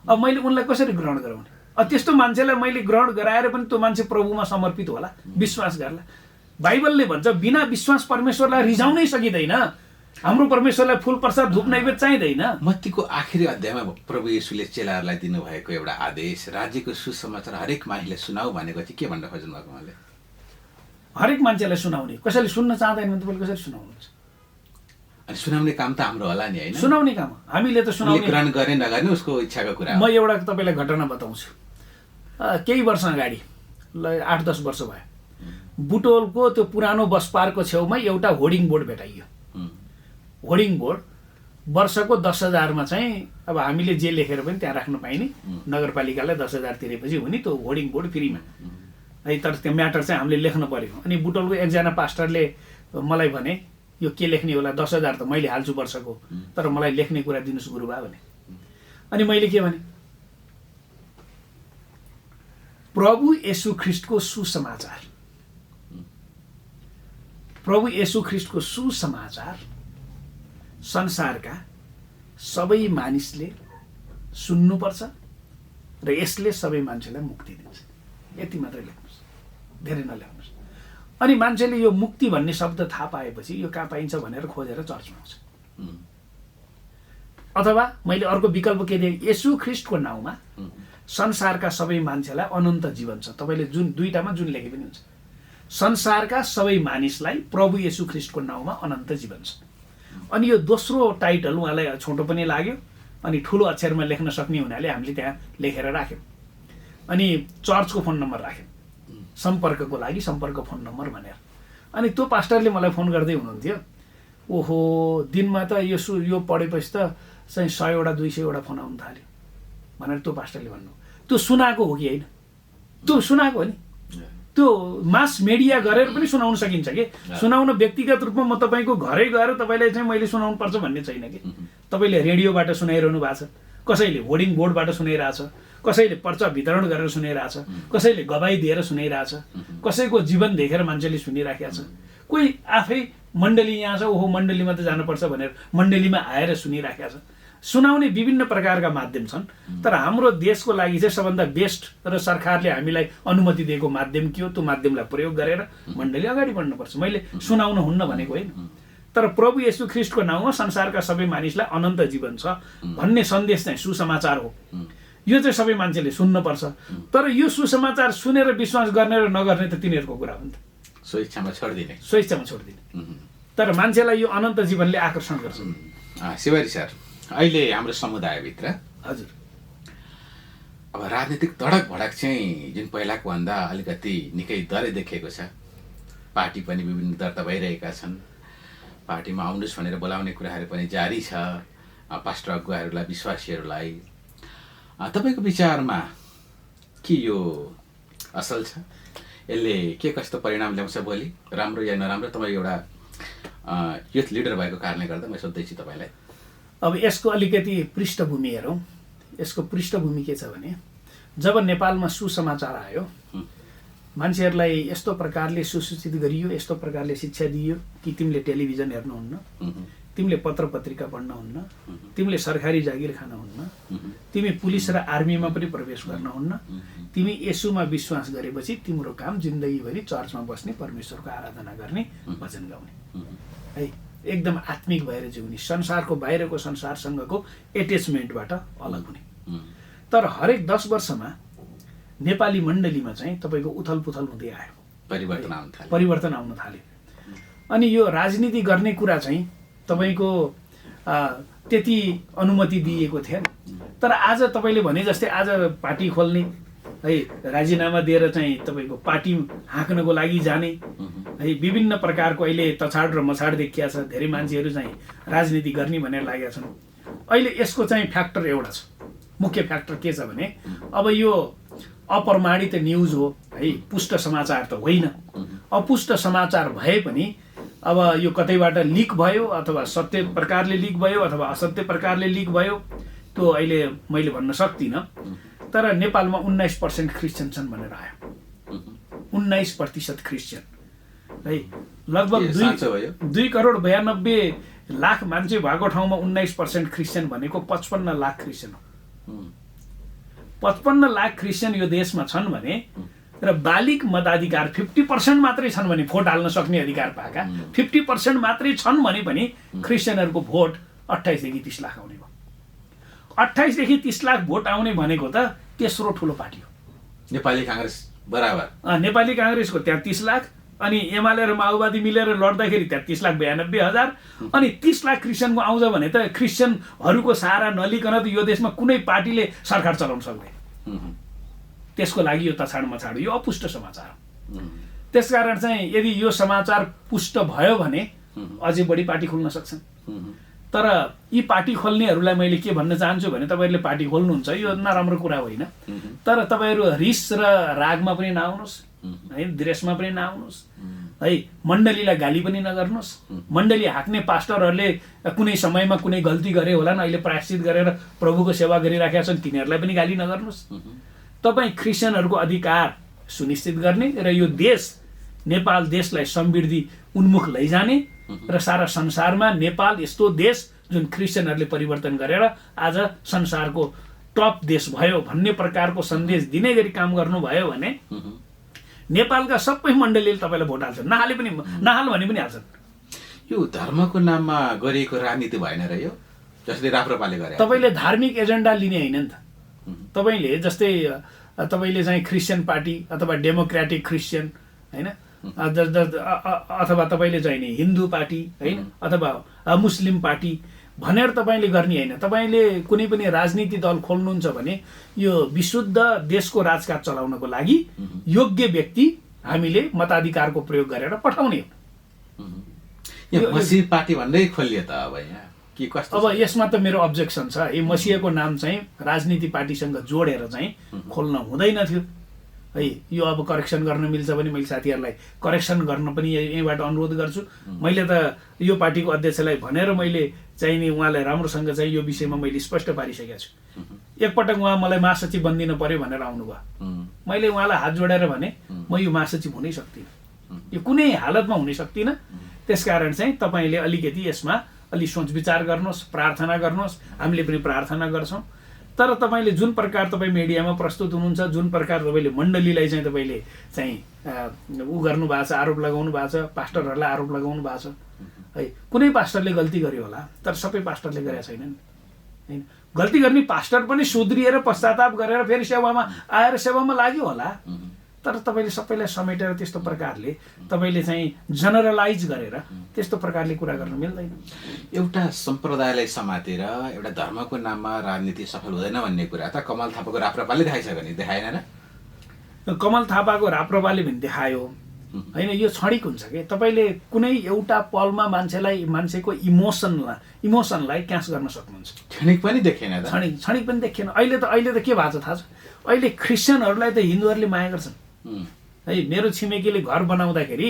अब मैले उनलाई कसरी ग्रहण गराउने? अब त्यस्तो मान्छेलाई मैले ग्रहण गराएर पनि त्यो मान्छे प्रभुमा समर्पित होला, विश्वास गर्ला। बाइबलले भन्छ बिना विश्वास परमेश्वरलाई रिझाउनै सकिँदैन। हाम्रो परमेश्वरलाई फूल प्रसाद धूप नैवेद्य चाहिँदैन। मत्तीको आखिरी अध्यायमा प्रभु येशूले चेलाहरूलाई दिनुभएको एउटा आदेश, राज्यको सुसमाचार हरेक मान्छेले सुनाऊ भनेको चाहिँ के भन्न खोज्नु भएको? उहाँले हरेक मान्छेलाई सुनाउने, कसैले सुन्न चाहँदैन भने तपाईँले कसरी सुनाउनुहुन्छ? अनि सुनाउने काम त हाम्रो होला नि होइन? सुनाउने काम हामीले त सुनाउने, ग्रहण गर्ने नगर्ने उसको इच्छाको कुरा। म एउटा तपाईँलाई घटना बताउँछु। केही वर्ष अगाडि 8-10 वर्ष भयो, बुटोलको त्यो पुरानो बस पार्कको छेउमा एउटा होर्डिङ बोर्ड भेटाइयो। होर्डिङ बोर्ड वर्षको 10,000मा चाहिँ अब हामीले जे लेखेर पनि त्यहाँ राख्न पाइने, नगरपालिकालाई 10,000 तिरेपछि हुने त्यो होर्डिङ बोर्ड फ्रीमा है। तर त्यो म्याटर चाहिँ हामीले लेख्न पर्यो। अनि बुटोलको एकजना पास्टरले मलाई भने यो के लेख्ने होला, 10,000 त मैले हाल्छु वर्षको, तर मलाई लेख्ने कुरा दिनुहोस् गुरुबा भने। अनि मैले के भने, प्रभु येशू ख्रीष्टको सुसमाचार, प्रभु येशू ख्रीष्टको सुसमाचार संसारका सबै मानिसले सुन्नुपर्छ र यसले सबै मान्छेलाई मुक्ति दिन्छ। यति मात्रै लेख्नुहोस्, धेरै नलेख्नुहोस्। अनि मान्छेले यो मुक्ति भन्ने शब्द थाहा पाएपछि यो कहाँ पाइन्छ भनेर खोजेर चर्चमा आउँछ। अथवा मैले अर्को विकल्प के दिएँ, येशू ख्रीष्टको नाउँमा संसारका सबै मान्छेलाई अनन्त जीवन छ। तपाईँले जुन दुईटामा जुन लेखे पनि हुन्छ, संसारका सबै मानिसलाई प्रभु येशू ख्रीष्टको नाउँमा अनन्त जीवन छ। अनि यो दोस्रो टाइटल उहाँलाई छोटो पनि लाग्यो अनि ठुलो अक्षरमा लेख्न सक्ने हुनाले हामीले त्यहाँ लेखेर राख्यौँ। अनि चर्चको फोन नम्बर राख्यौँ, सम्पर्कको लागि सम्पर्क फोन नम्बर भनेर। अनि त्यो पास्टरले मलाई फोन गर्दै हुनुहुन्थ्यो, ओहो दिनमा त यो पढेपछि त चाहिँ 100 वटा 200 वटा फोन आउनु थाल्यो भनेर त्यो पास्टरले भन्नु। त्यो सुनाएको हो कि होइन? त्यो सुनाएको हो नि। त्यो मास मिडिया गरेर पनि सुनाउन सकिन्छ कि। सुनाउन व्यक्तिगत रूपमा म तपाईँको घरै गएर तपाईँलाई चाहिँ मैले सुनाउनु पर्छ भन्ने छैन कि। तपाईँले रेडियोबाट सुनाइरहनु भएको छ, कसैले होर्डिङ बोर्डबाट सुनाइरहेछ, कसैले पर्चा वितरण गरेर सुनाइरहेछ, कसैले गवाई दिएर सुनाइरहेछ, कसैको जीवन देखेर मान्छेले सुनिराखेको छ, कोही आफै मण्डली यहाँ छ ओहो मण्डलीमा त जानुपर्छ भनेर मण्डलीमा आएर सुनिराखेको छ। सुनाउने विभिन्न प्रकारका माध्यम छन्, तर हाम्रो देशको लागि चाहिँ सबभन्दा बेस्ट र सरकारले हामीलाई अनुमति दिएको माध्यम के हो, त्यो माध्यमलाई प्रयोग गरेर मण्डली अगाडि बढ्नुपर्छ। मैले सुनाउन हुन्न भनेको होइन, तर प्रभु येशू ख्रीष्टको नाउँमा संसारका सबै मानिसलाई अनन्त जीवन छ भन्ने सन्देश चाहिँ सुसमाचार हो। यो चाहिँ सबै मान्छेले सुन्नुपर्छ। तर यो सुसमाचार सुनेर विश्वास गर्ने र नगर्ने त तिनीहरूको कुरा हो नि त। स्वेच्छामा छोडिदिने। तर मान्छेलाई यो अनन्त जीवनले आकर्षण गर्छ। शिवहरी सर, अहिले हाम्रो समुदायभित्र हजुर अब राजनीतिक तडक भडक चाहिँ जुन पहिलाको भन्दा अलिकति निकै दरै देखिएको छ। पार्टी पनि विभिन्न दर्ता भइरहेका छन्, पार्टीमा आउनुहोस् भनेर बोलाउने कुराहरू पनि जारी छ पास्टर अगुवाहरूलाई, विश्वासीहरूलाई। तपाईँको विचारमा के यो असल छ? यसले के कस्तो परिणाम ल्याउँछ भोलि, राम्रो या नराम्रो? तपाईँ एउटा युथ लिडर भएको कारणले गर्दा म सोध्दैछु तपाईँलाई। अब यसको अलिकति पृष्ठभूमि हेरौँ। यसको पृष्ठभूमि के छ भने, जब नेपालमा सुसमाचार आयो, मान्छेहरूलाई यस्तो प्रकारले सुसूचित गरियो, यस्तो प्रकारले शिक्षा दियो कि तिमीले टेलिभिजन हेर्नुहुन्न, तिमीले पत्र पत्रिका पढ्नुहुन्न, तिमीले सरकारी जागिर खानुहुन्न, तिमी पुलिस र आर्मीमा पनि प्रवेश गर्नुहुन्न, तिमी येशूमा विश्वास गरेपछि तिम्रो काम जिन्दगीभरि चर्चमा बस्ने, परमेश्वरको आराधना गर्ने, भजन गाउने है, एकदम आत्मिक भएर जिउने, संसारको बाहिरको संसारसँगको एट्याचमेन्टबाट अलग हुने। तर हरेक 10 वर्षमा नेपाली मण्डलीमा चाहिँ तपाईँको उथलपुथल हुँदै आयो, परिवर्तन आउन थाल्यो। अनि यो राजनीति गर्ने कुरा चाहिँ तपाईँको त्यति अनुमति दिएको थिएन। तर आज तपाईँले भने जस्तै आज पार्टी खोल्ने है, राजीनामा दिएर चाहिँ तपाईँको पार्टी हाँक्नको लागि जाने है, विभिन्न प्रकारको अहिले तछाड र मछाड देखिया छ। धेरै मान्छेहरू चाहिँ राजनीति गर्ने भनेर लागेका छन्। अहिले यसको चाहिँ फ्याक्टर एउटा छ, मुख्य फ्याक्टर के छ भने, अब यो अप्रमाणित न्युज हो है, पुष्ट समाचार त होइन। अपुष्ट समाचार भए पनि अब यो कतैबाट लिक भयो अथवा सत्य प्रकारले लिक भयो अथवा असत्य प्रकारले लिक भयो, त्यो अहिले मैले भन्न सक्दिनँ। तर नेपालमा 19% क्रिस्चियन छन् भनेर आयो, 19% क्रिस्चियन है। लगभग 2 करोड 92 लाख मान्छे भएको ठाउँमा 19% क्रिस्चियन भनेको 55 लाख क्रिस्चियन हो। 55 लाख क्रिस्चियन यो देशमा छन् भने, र बालिक मताधिकार 50% मात्रै छन् भने, भोट हाल्न सक्ने अधिकार पाएका 50% मात्रै छन् भने पनि क्रिस्चियनहरूको भोट 28 देखि 30 लाख आउने भयो। 28 देखि 30 लाख भोट आउने भनेको त तेस्रो ठुलो पार्टी हो। नेपाली काङ्ग्रेस बराबर, नेपाली काङ्ग्रेसको त्यहाँ 30 लाख, अनि एमाले र माओवादी मिलेर लड्दाखेरि त्यहाँ 30,92,000, अनि 30 लाख क्रिस्चियनको आउँछ भने त क्रिस्चियनहरूको सहारा नलिकन त यो देशमा कुनै पार्टीले सरकार चलाउन सक्दैन। त्यसको लागि यो तछाड मछाड, यो अपुष्ट समाचार हो। त्यसकारण चाहिँ यदि यो समाचार पुष्ट भयो भने अझै बढी पार्टी खोल्न सक्छन्। तर यी पार्टी खोल्नेहरूलाई मैले के भन्न चाहन्छु भने, तपाईँहरूले पार्टी खोल्नुहुन्छ यो नराम्रो कुरा होइन, तर तपाईँहरू रिस र रागमा पनि नआउनुहोस् है, द्वेषमा पनि नआउनुहोस् है, मण्डलीलाई गाली पनि नगर्नुहोस्। मण्डली हाँक्ने पास्टरहरूले कुनै समयमा कुनै गल्ती गरे होलान्, अहिले प्रायश्चित गरेर प्रभुको सेवा गरिराखेका छन्, तिनीहरूलाई पनि गाली नगर्नुहोस्। तपाईँ क्रिस्चियनहरूको अधिकार सुनिश्चित गर्ने र यो देश नेपाल देशलाई समृद्धि उन्मुख लैजाने र सारा संसारमा नेपाल यस्तो देश जुन क्रिस्चियनहरूले परिवर्तन गरेर आज संसारको टप देश भयो भन्ने प्रकारको सन्देश दिने गरी काम गर्नुभयो भने नेपालका सबै मण्डलीले तपाईँलाई भोट हाल्छन्, नहाले पनि नहाल भने पनि हाल्छन्। यो धर्मको नाममा गरिएको राजनीति भएन र यो, जसले राप्रपाले गरे? तपाईँले धार्मिक एजेन्डा लिने होइन नि त। तपाईँले जस्तै तपाईँले चाहिँ क्रिस्चियन पार्टी अथवा डेमोक्रेटिक क्रिस्चियन होइन, अथवा तपाईँले चाहिँ नि हिन्दू पार्टी होइन, अथवा मुस्लिम पार्टी भनेर तपाईँले गर्ने होइन। तपाईँले कुनै पनि राजनीति दल खोल्नुहुन्छ भने यो विशुद्ध देशको राजकाज चलाउनको लागि योग्य व्यक्ति हामीले मताधिकारको प्रयोग गरेर पठाउने हो। मसी पार्टी भन्दै खोलियो त अब यहाँ के कस्तो? अब यसमा त मेरो अब्जेक्सन छ। यो मसिएको नाम चाहिँ राजनीति पार्टीसँग जोडेर चाहिँ खोल्न हुँदैन थियो है। यो अब करेक्सन गर्न मिल्छ भने मैले साथीहरूलाई करेक्सन गर्न पनि यहीँबाट अनुरोध गर्छु। मैले त यो पार्टीको अध्यक्षलाई भनेर मैले चाहिँ नि उहाँलाई राम्रोसँग चाहिँ यो विषयमा मैले स्पष्ट पारिसकेको छु। एकपटक उहाँ मलाई महासचिव बनिदिनु पर्यो भनेर आउनुभयो। मैले उहाँलाई हात जोडेर भने म यो महासचिव हुनै सक्दिनँ, यो कुनै हालतमा हुनै सक्दिनँ। त्यसकारण चाहिँ तपाईँले अलिकति यसमा अलि सोच विचार गर्नुहोस्, प्रार्थना गर्नुहोस्। हामीले पनि प्रार्थना गर्छौँ। तर तपाईँले जुन प्रकार तपाईँ मिडियामा प्रस्तुत हुनुहुन्छ, जुन प्रकार तपाईँले मण्डलीलाई चाहिँ तपाईँले चाहिँ ऊ गर्नुभएको छ, आरोप लगाउनु भएको छ, पास्टरहरूलाई आरोप लगाउनु भएको छ है। कुनै पास्टरले गल्ती गर्यो होला, तर सबै पास्टरले गरेका छैनन् होइन। गल्ती गर्ने पास्टर पनि सुध्रिएर पश्चाताप गरेर फेरि सेवामा आएर सेवामा लाग्यो होला। तर तपाईँले सबैलाई समेटेर त्यस्तो प्रकारले तपाईँले चाहिँ जनरलाइज गरेर त्यस्तो प्रकारले कुरा गर्न मिल्दैन। एउटा सम्प्रदायलाई समातेर एउटा धर्मको नाममा राजनीति सफल हुँदैन भन्ने कुरा त कमल थापाको राप्रपाले देखाइसक्यो नि, देखाएन र? कमल थापाको राप्रपाले पनि देखायो होइन। यो क्षणिक हुन्छ कि तपाईँले कुनै एउटा पलमा मान्छेको इमोसनलाई क्याच गर्न सक्नुहुन्छ। क्षणिक पनि देखेन त? क्षणिक पनि देखिएन। अहिले त के भएको छ थाहा छ? अहिले क्रिस्चियनहरूलाई त हिन्दूहरूले माया गर्छन् है। मेरो छिमेकीले घर बनाउँदाखेरि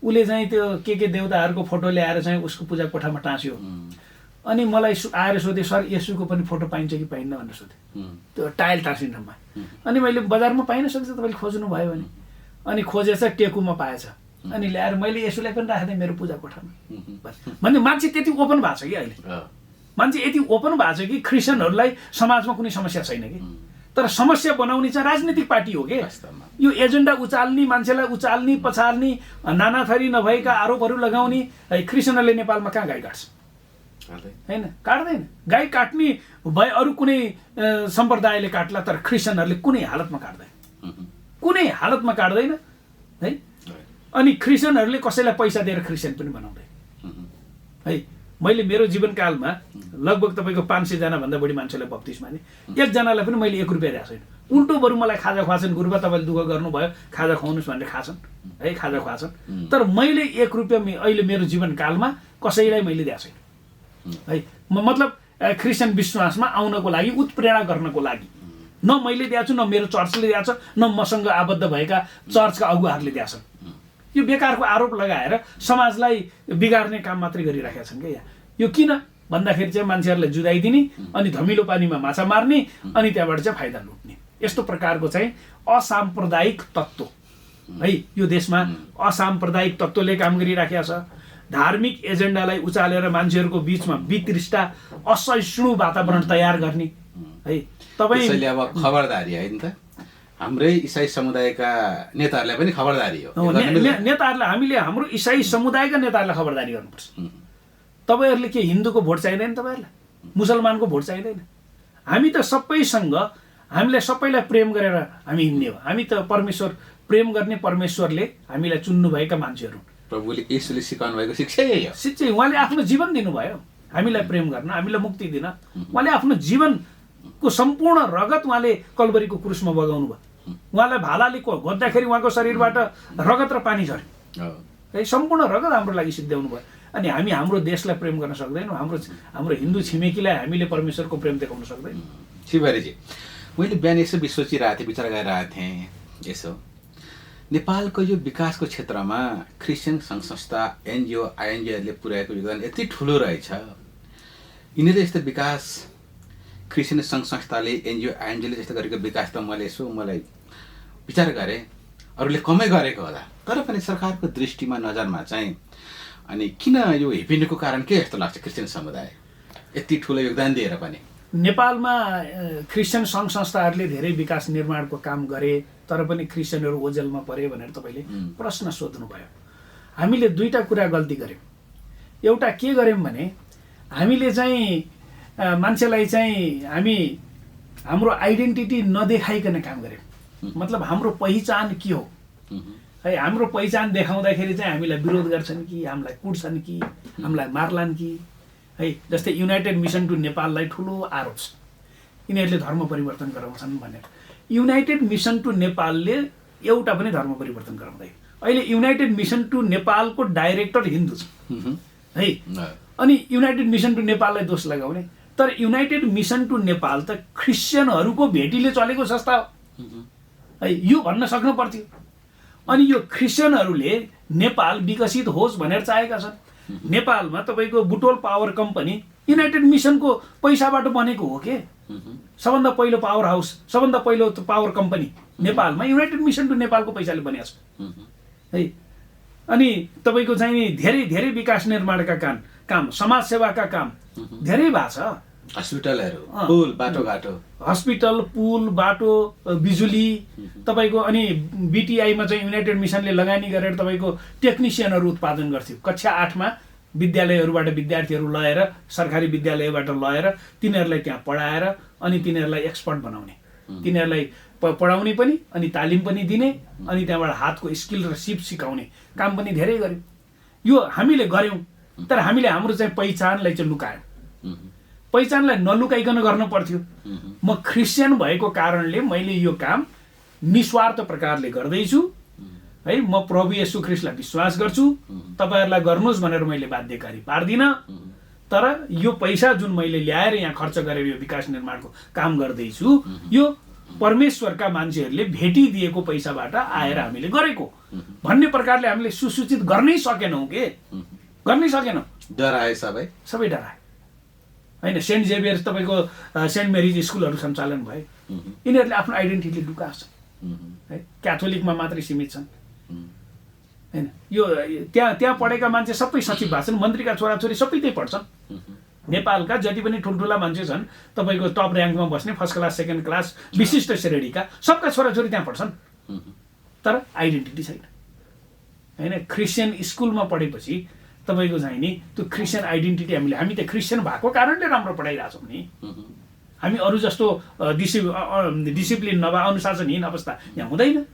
उसले चाहिँ त्यो के देवताहरूको फोटो ल्याएर चाहिँ उसको पूजा कोठामा टाँस्यो। अनि मलाई आएर सोधे, सर यसुको पनि फोटो पाइन्छ कि पाइन्न भनेर सोधे, त्यो टाइल टाँसिने ठाउँमा। अनि मैले बजारमा पाइन सक्छ तपाईँले खोज्नु भयो भने। अनि खोजेछ, टेकुमा पाएछ। अनि ल्याएर मैले यसुलाई पनि राखिदिएँ मेरो पूजा कोठामा। भने मान्छे त्यति ओपन भएको छ कि अहिले, मान्छे यति ओपन भएको छ कि क्रिस्चियनहरूलाई समाजमा कुनै समस्या छैन कि। तर समस्या बनाउने चाहिँ राजनीतिक पार्टी हो कि। यो एजेन्डा उचाल्ने, मान्छेलाई उचाल्ने, पछाल्ने, नाना थरी नभएका आरोपहरू लगाउने। क्रिस्चियनहरूले नेपालमा कहाँ गाई काट्छ? होइन, काट्दैन। गाई काट्ने भए अरू कुनै सम्प्रदायले काट्ला, तर क्रिस्चियनहरूले कुनै हालतमा काट्दैन, कुनै हालतमा काट्दैन है। अनि क्रिस्चियनहरूले कसैलाई पैसा दिएर क्रिस्चियन पनि बनाउँदैन है। मैले मेरो जीवनकालमा लगभग तपाईँको 500 जना भन्दा बढी मान्छेलाई बप्तिस्मा दिएँ। एकजनालाई पनि मैले 1 रुपियाँ दिएको छैन। उल्टो बरु मलाई खाजा खुवाछन्, गुरुबा तपाईँले दुःख गर्नुभयो, खाजा खुवाउनुहोस् भनेर खाछन् है, खाजा खुवाछन्। तर मैले 1 रुपियाँ अहिले मेरो जीवनकालमा कसैलाई मैले दिएको छैन है। मतलब क्रिस्चियन विश्वासमा आउनको लागि, उत्प्रेरणा गर्नको लागि न मैले दिएको छु, न मेरो चर्चले दिएको छ, न मसँग आबद्ध भएका चर्चका अगुवाहरूले दिएको छन्। यो बेकारको आरोप लगाएर समाजलाई बिगार्ने काम मात्रै गरिराखेका छन् क्या। यो किन भन्दाखेरि चाहिँ मान्छेहरूलाई जुदाइदिने, अनि धमिलो पानीमा माछा मार्ने, अनि त्यहाँबाट चाहिँ फाइदा लुट्ने, यस्तो प्रकारको चाहिँ असाम्प्रदायिक तत्त्व है यो देशमा असाम्प्रदायिक तत्त्वले काम गरिराखेका छ। धार्मिक एजेन्डालाई उचालेर मान्छेहरूको बिचमा वितृष्टा, असहिष्णु वातावरण तयार गर्ने है। त्यसैले अब खबरदारी है नि त, हाम्रै इसाई समुदायका नेताहरूलाई पनि खबरदारी हो। नेताहरूलाई हामीले हाम्रो इसाई समुदायका नेताहरूलाई खबरदारी गर्नुपर्छ। तपाईँहरूले के हिन्दूको भोट चाहिँदैन? तपाईँहरूलाई मुसलमानको भोट चाहिँदैन? हामी त सबैसँग, हामीलाई सबैलाई प्रेम गरेर हामी हिँड्ने हो। हामी त परमेश्वर प्रेम गर्ने, परमेश्वरले हामीलाई चुन्नुभएका मान्छेहरू। प्रभुले यसुले सिकाउनु भएको शिक्षा यही हो। शिक्षा उहाँले आफ्नो जीवन दिनुभयो हामीलाई प्रेम गर्न, हामीलाई मुक्ति दिन। उहाँले आफ्नो जीवनको सम्पूर्ण रगत उहाँले कल्वरीको क्रुसमा बगाउनु भयो। उहाँलाई भालाले घोज्दाखेरि उहाँको शरीरबाट रगत र पानी झऱ्यो है। सम्पूर्ण रगत हाम्रो लागि सिद्ध्याउनु भयो। अनि हामी हाम्रो देशलाई प्रेम गर्न सक्दैनौँ, हाम्रो हिन्दू छिमेकीलाई हामीले परमेश्वरको प्रेम देखाउन सक्दैनौँ। शिवहरीजी, मैले बिहान यसो सोचिरहेको थिएँ, विचार गरिरहेको थिएँ, यसो नेपालको यो विकासको क्षेत्रमा क्रिस्चियन सङ्घ संस्था, एनजिओ, आइएनजिओहरूले पुर्याएको योगदान यति ठुलो रहेछ। यिनीहरूले यस्तो विकास, क्रिस्चियन सङ्घ संस्थाले, एनजिओ, आइएनजिओले जस्तो गरेको विकास त मलाई विचार गरेँ अरूले कमै गरेको होला। तर पनि सरकारको दृष्टिमा, नजरमा चाहिँ अनि किन यो हिपिनुको कारण के जस्तो लाग्छ? क्रिस्चियन समुदाय यति ठुलो योगदान दिएर पनि नेपालमा क्रिस्चियन सङ्घ संस्थाहरूले धेरै विकास निर्माणको काम गरे, तर पनि क्रिस्चियनहरू ओझेलमा परे भनेर तपाईँले प्रश्न सोध्नुभयो। हामीले दुईटा कुरा गल्ती गऱ्यौँ। एउटा के गऱ्यौँ भने हामीले चाहिँ मान्छेलाई चाहिँ हाम्रो आइडेन्टिटी नदेखाइकन काम गऱ्यौँ। मतलब हाम्रो पहिचान के हो है, हाम्रो पहिचान देखाउँदाखेरि चाहिँ हामीलाई विरोध गर्छन् कि, हामीलाई कुट्छन् कि, हामीलाई मार्लान् कि है। जस्तै युनाइटेड मिसन टु नेपाललाई ठुलो आरोप छ, यिनीहरूले धर्म परिवर्तन गराउँछन् भनेर। युनाइटेड मिसन टु नेपालले एउटा पनि धर्म परिवर्तन गराउँदैन। अहिले युनाइटेड मिसन टु नेपालको डाइरेक्टर हिन्दू छ है, अनि युनाइटेड मिसन टु नेपाललाई दोष लगाउने। तर युनाइटेड मिसन टु नेपाल त क्रिस्चियनहरूको भेटीले चलेको संस्था हो है, यो भन्न सक्नु पर्थ्यो। अनि यो क्रिस्चियनहरूले नेपाल विकसित होस् भनेर चाहेका छन्। नेपालमा तपाईँको बुटोल पावर कम्पनी युनाइटेड मिसनको पैसाबाट बनेको हो के। सबभन्दा पहिलो पावर हाउस, सबभन्दा पहिलो पावर कम्पनी नेपालमा युनाइटेड मिसन टु नेपालको पैसाले बनिएको छ है। अनि तपाईँको चाहिँ नि धेरै धेरै विकास निर्माणका काम, समाज सेवाका काम धेरै भएको छ। हस्पिटलहरू, पुल, बाटोघाटो, हस्पिटल, पुल, बाटो, बिजुली तपाईँको। अनि बिटिआईमा चाहिँ युनाइटेड मिसनले लगानी गरेर तपाईँको टेक्निसियनहरू उत्पादन गर्थ्यो। कक्षा 8मा विद्यालयहरूबाट विद्यार्थीहरू लगेर, सरकारी विद्यालयबाट लगेर तिनीहरूलाई त्यहाँ पढाएर अनि तिनीहरूलाई एक्सपर्ट बनाउने, तिनीहरूलाई पढाउने पनि अनि तालिम पनि दिने, अनि त्यहाँबाट हातको स्किल र सिप सिकाउने काम पनि धेरै गर्यौँ। यो हामीले गऱ्यौँ, तर हामीले हाम्रो चाहिँ पहिचानलाई चाहिँ लुकायौँ। पहिचानलाई नलुकाइकन गर्नु पर्थ्यो। म क्रिस्चियन भएको कारणले मैले यो काम निस्वार्थ प्रकारले गर्दैछु है। म प्रभु येशू ख्रीष्टलाई विश्वास गर्छु, तपाईँहरूलाई गर्नुहोस् भनेर मैले बाध्यकारी पार्दिनँ। तर यो पैसा जुन मैले ल्याएर यहाँ खर्च गरेर यो विकास निर्माणको काम गर्दैछु, यो परमेश्वरका मान्छेहरूले भेटिदिएको पैसाबाट आएर हामीले गरेको भन्ने प्रकारले हामीले सुसूचित गर्नै सकेनौँ के, गर्नै सकेनौँ। डराए सबै डराए होइन। सेन्ट जेभियर्स तपाईँको सेन्ट मेरिज स्कुलहरू सञ्चालन भए, यिनीहरूले आफ्नो आइडेन्टिटी लुकाएको छ है। क्याथोलिकमा मात्रै सीमित छन् होइन। यो त्यहाँ पढेका मान्छे सबै सचिव भएको छन्, मन्त्रीका छोराछोरी सबै त्यही पढ्छन्। नेपालका जति पनि ठुल्ठुला मान्छे छन्, तपाईँको टप ऱ्याङ्कमा बस्ने, फर्स्ट क्लास, सेकेन्ड क्लास, विशिष्ट श्रेणीका सबका छोराछोरी त्यहाँ पढ्छन्, तर आइडेन्टिटी छैन होइन। क्रिस्चियन स्कुलमा पढेपछि तपाईँको चाहिँ नि त्यो क्रिस्चियन आइडेन्टिटी हामी त क्रिस्चियन भएको कारणले राम्रो पढाइरहेछौँ नि। हामी अरू जस्तो डिसिप्लिन नभए अनुशासनहीन अवस्था यहाँ हुँदैन,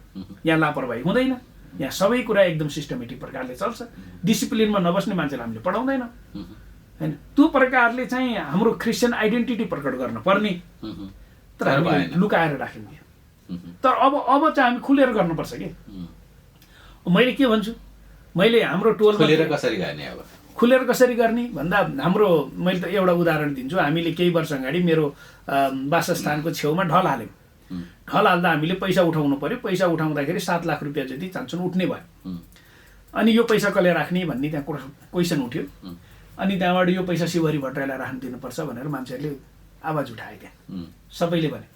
यहाँ लापरवाही हुँदैन, यहाँ सबै कुरा एकदम सिस्टमेटिक प्रकारले चल्छ। डिसिप्लिनमा नबस्ने मान्छेलाई हामीले पढाउँदैन होइन। त्यो प्रकारले चाहिँ हाम्रो क्रिस्चियन आइडेन्टिटी प्रकट गर्न पर्ने, तर हामीले लुकाएर राख्यौँ। तर अब चाहिँ हामी खुलेर गर्नुपर्छ कि। मैले के भन्छु, मैले हाम्रो टोलमा खुलेर कसरी गर्ने भन्दा हाम्रो, मैले त एउटा उदाहरण दिन्छु। हामीले केही वर्ष अगाडि मेरो वासस्थानको छेउमा ढल हाल्यौँ। ढल हाल्दा हामीले पैसा उठाउनु पर्यो। पैसा उठाउँदाखेरि 7 लाख रुपियाँ जति चान्चुन उठ्ने भयो। अनि यो पैसा कसले राख्ने भन्ने त्यहाँ क्वेसन उठ्यो। अनि त्यहाँबाट यो पैसा शिवहरि भट्टराईलाई राख्न दिनुपर्छ भनेर मान्छेहरूले आवाज उठाए त्यहाँ, सबैले भने।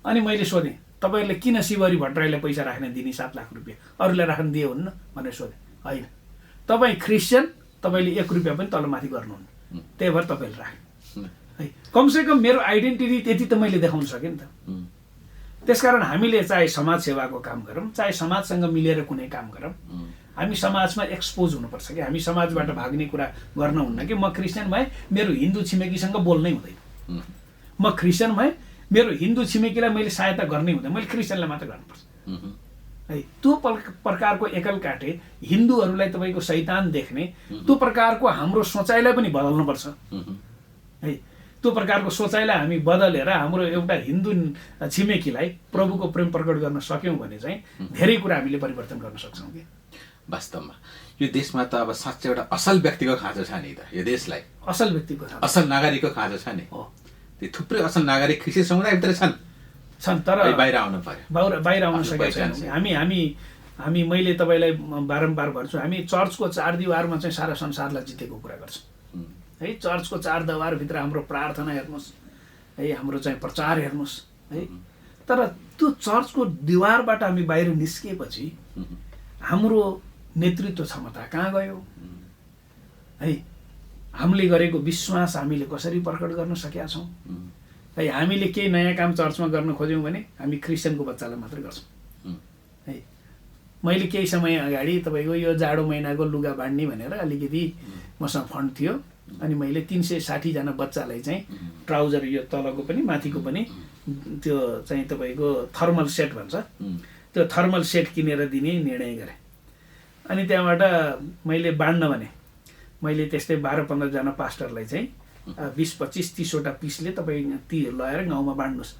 अनि मैले सोधेँ, तपाईँहरूले किन शिवहरि भट्टराईलाई पैसा राख्न दिने 7 लाख रुपियाँ, अरूलाई राख्न दिए हुन्न भनेर सोधेँ। होइन, तपाईँ क्रिस्चियन, तपाईँले 1 रुपियाँ पनि तलमाथि गर्नुहुन्न, त्यही भएर तपाईँले राख्नु है। कमसेकम मेरो आइडेन्टिटी त्यति त मैले देखाउन सकेँ नि त। त्यसकारण हामीले चाहे समाज सेवाको काम गरौँ, चाहे समाजसँग मिलेर कुनै काम गरौँ, हामी समाजमा एक्सपोज हुनुपर्छ कि। हामी समाजबाट भाग्ने कुरा गर्न हुन्न कि। म क्रिस्चियन भएँ, मेरो हिन्दू छिमेकीसँग बोल्नै हुँदैन। म क्रिस्चियन भएँ, मेरो हिन्दू छिमेकीलाई मैले सहायता गर्नै हुँदैन, मैले क्रिस्चियनलाई मात्र गर्नुपर्छ है। त्यो प्रकारको एकल काटे हिन्दूहरूलाई तपाईँको शैतान देख्ने त्यो प्रकारको हाम्रो सोचाइलाई पनि बदल्नुपर्छ है। त्यो प्रकारको सोचाइलाई हामी बदलेर हाम्रो एउटा हिन्दू छिमेकीलाई प्रभुको प्रेम प्रकट गर्न सक्यौँ भने चाहिँ धेरै कुरा हामीले परिवर्तन गर्न सक्छौँ कि। वास्तवमा यो देशमा त अब साँच्चै एउटा असल व्यक्तिको खाँचो छ नि त। यो देशलाई असल व्यक्तिको खाँचो, असल नागरिकको खाँचो छ नि। त्यो थुप्रै असल नागरिक क्रिस्चियन समुदायभित्र छन्, तर बाहिर आउनु पर्यो, बाहिर आउन सकेका छैनौँ हामी। मैले तपाईँलाई बारम्बार भन्छु, हामी चर्चको 4 दिवारमा चाहिँ सारा संसारलाई जितेको कुरा गर्छौँ है। चर्चको 4 दिवारभित्र हाम्रो प्रार्थना हेर्नुहोस् है, हाम्रो चाहिँ प्रचार हेर्नुहोस् है। तर त्यो चर्चको दिवारबाट हामी बाहिर निस्किएपछि हाम्रो नेतृत्व क्षमता कहाँ गयो है। हामीले गरेको विश्वास हामीले कसरी प्रकट गर्न सकेका छौँ, है हामीले केही नयाँ काम चर्चमा गर्न खोज्यौँ भने हामी क्रिस्चियनको बच्चालाई मात्रै गर्छौँ है। मैले केही समय अगाडि तपाईँको यो जाडो महिनाको लुगा बाँड्ने भनेर अलिकति मसँग फन्ड थियो, अनि मैले 360जना बच्चालाई चाहिँ ट्राउजर यो तलको पनि माथिको पनि त्यो चाहिँ तपाईँको थर्मल सेट भन्छ, त्यो थर्मल सेट किनेर दिने निर्णय गरेँ। अनि त्यहाँबाट मैले बाँड्न भने मैले त्यस्तै 12-15जना पास्टरलाई चाहिँ 20-25-30वटा पिसले तपाईँ ती लगाएर गाउँमा बाँड्नुहोस्,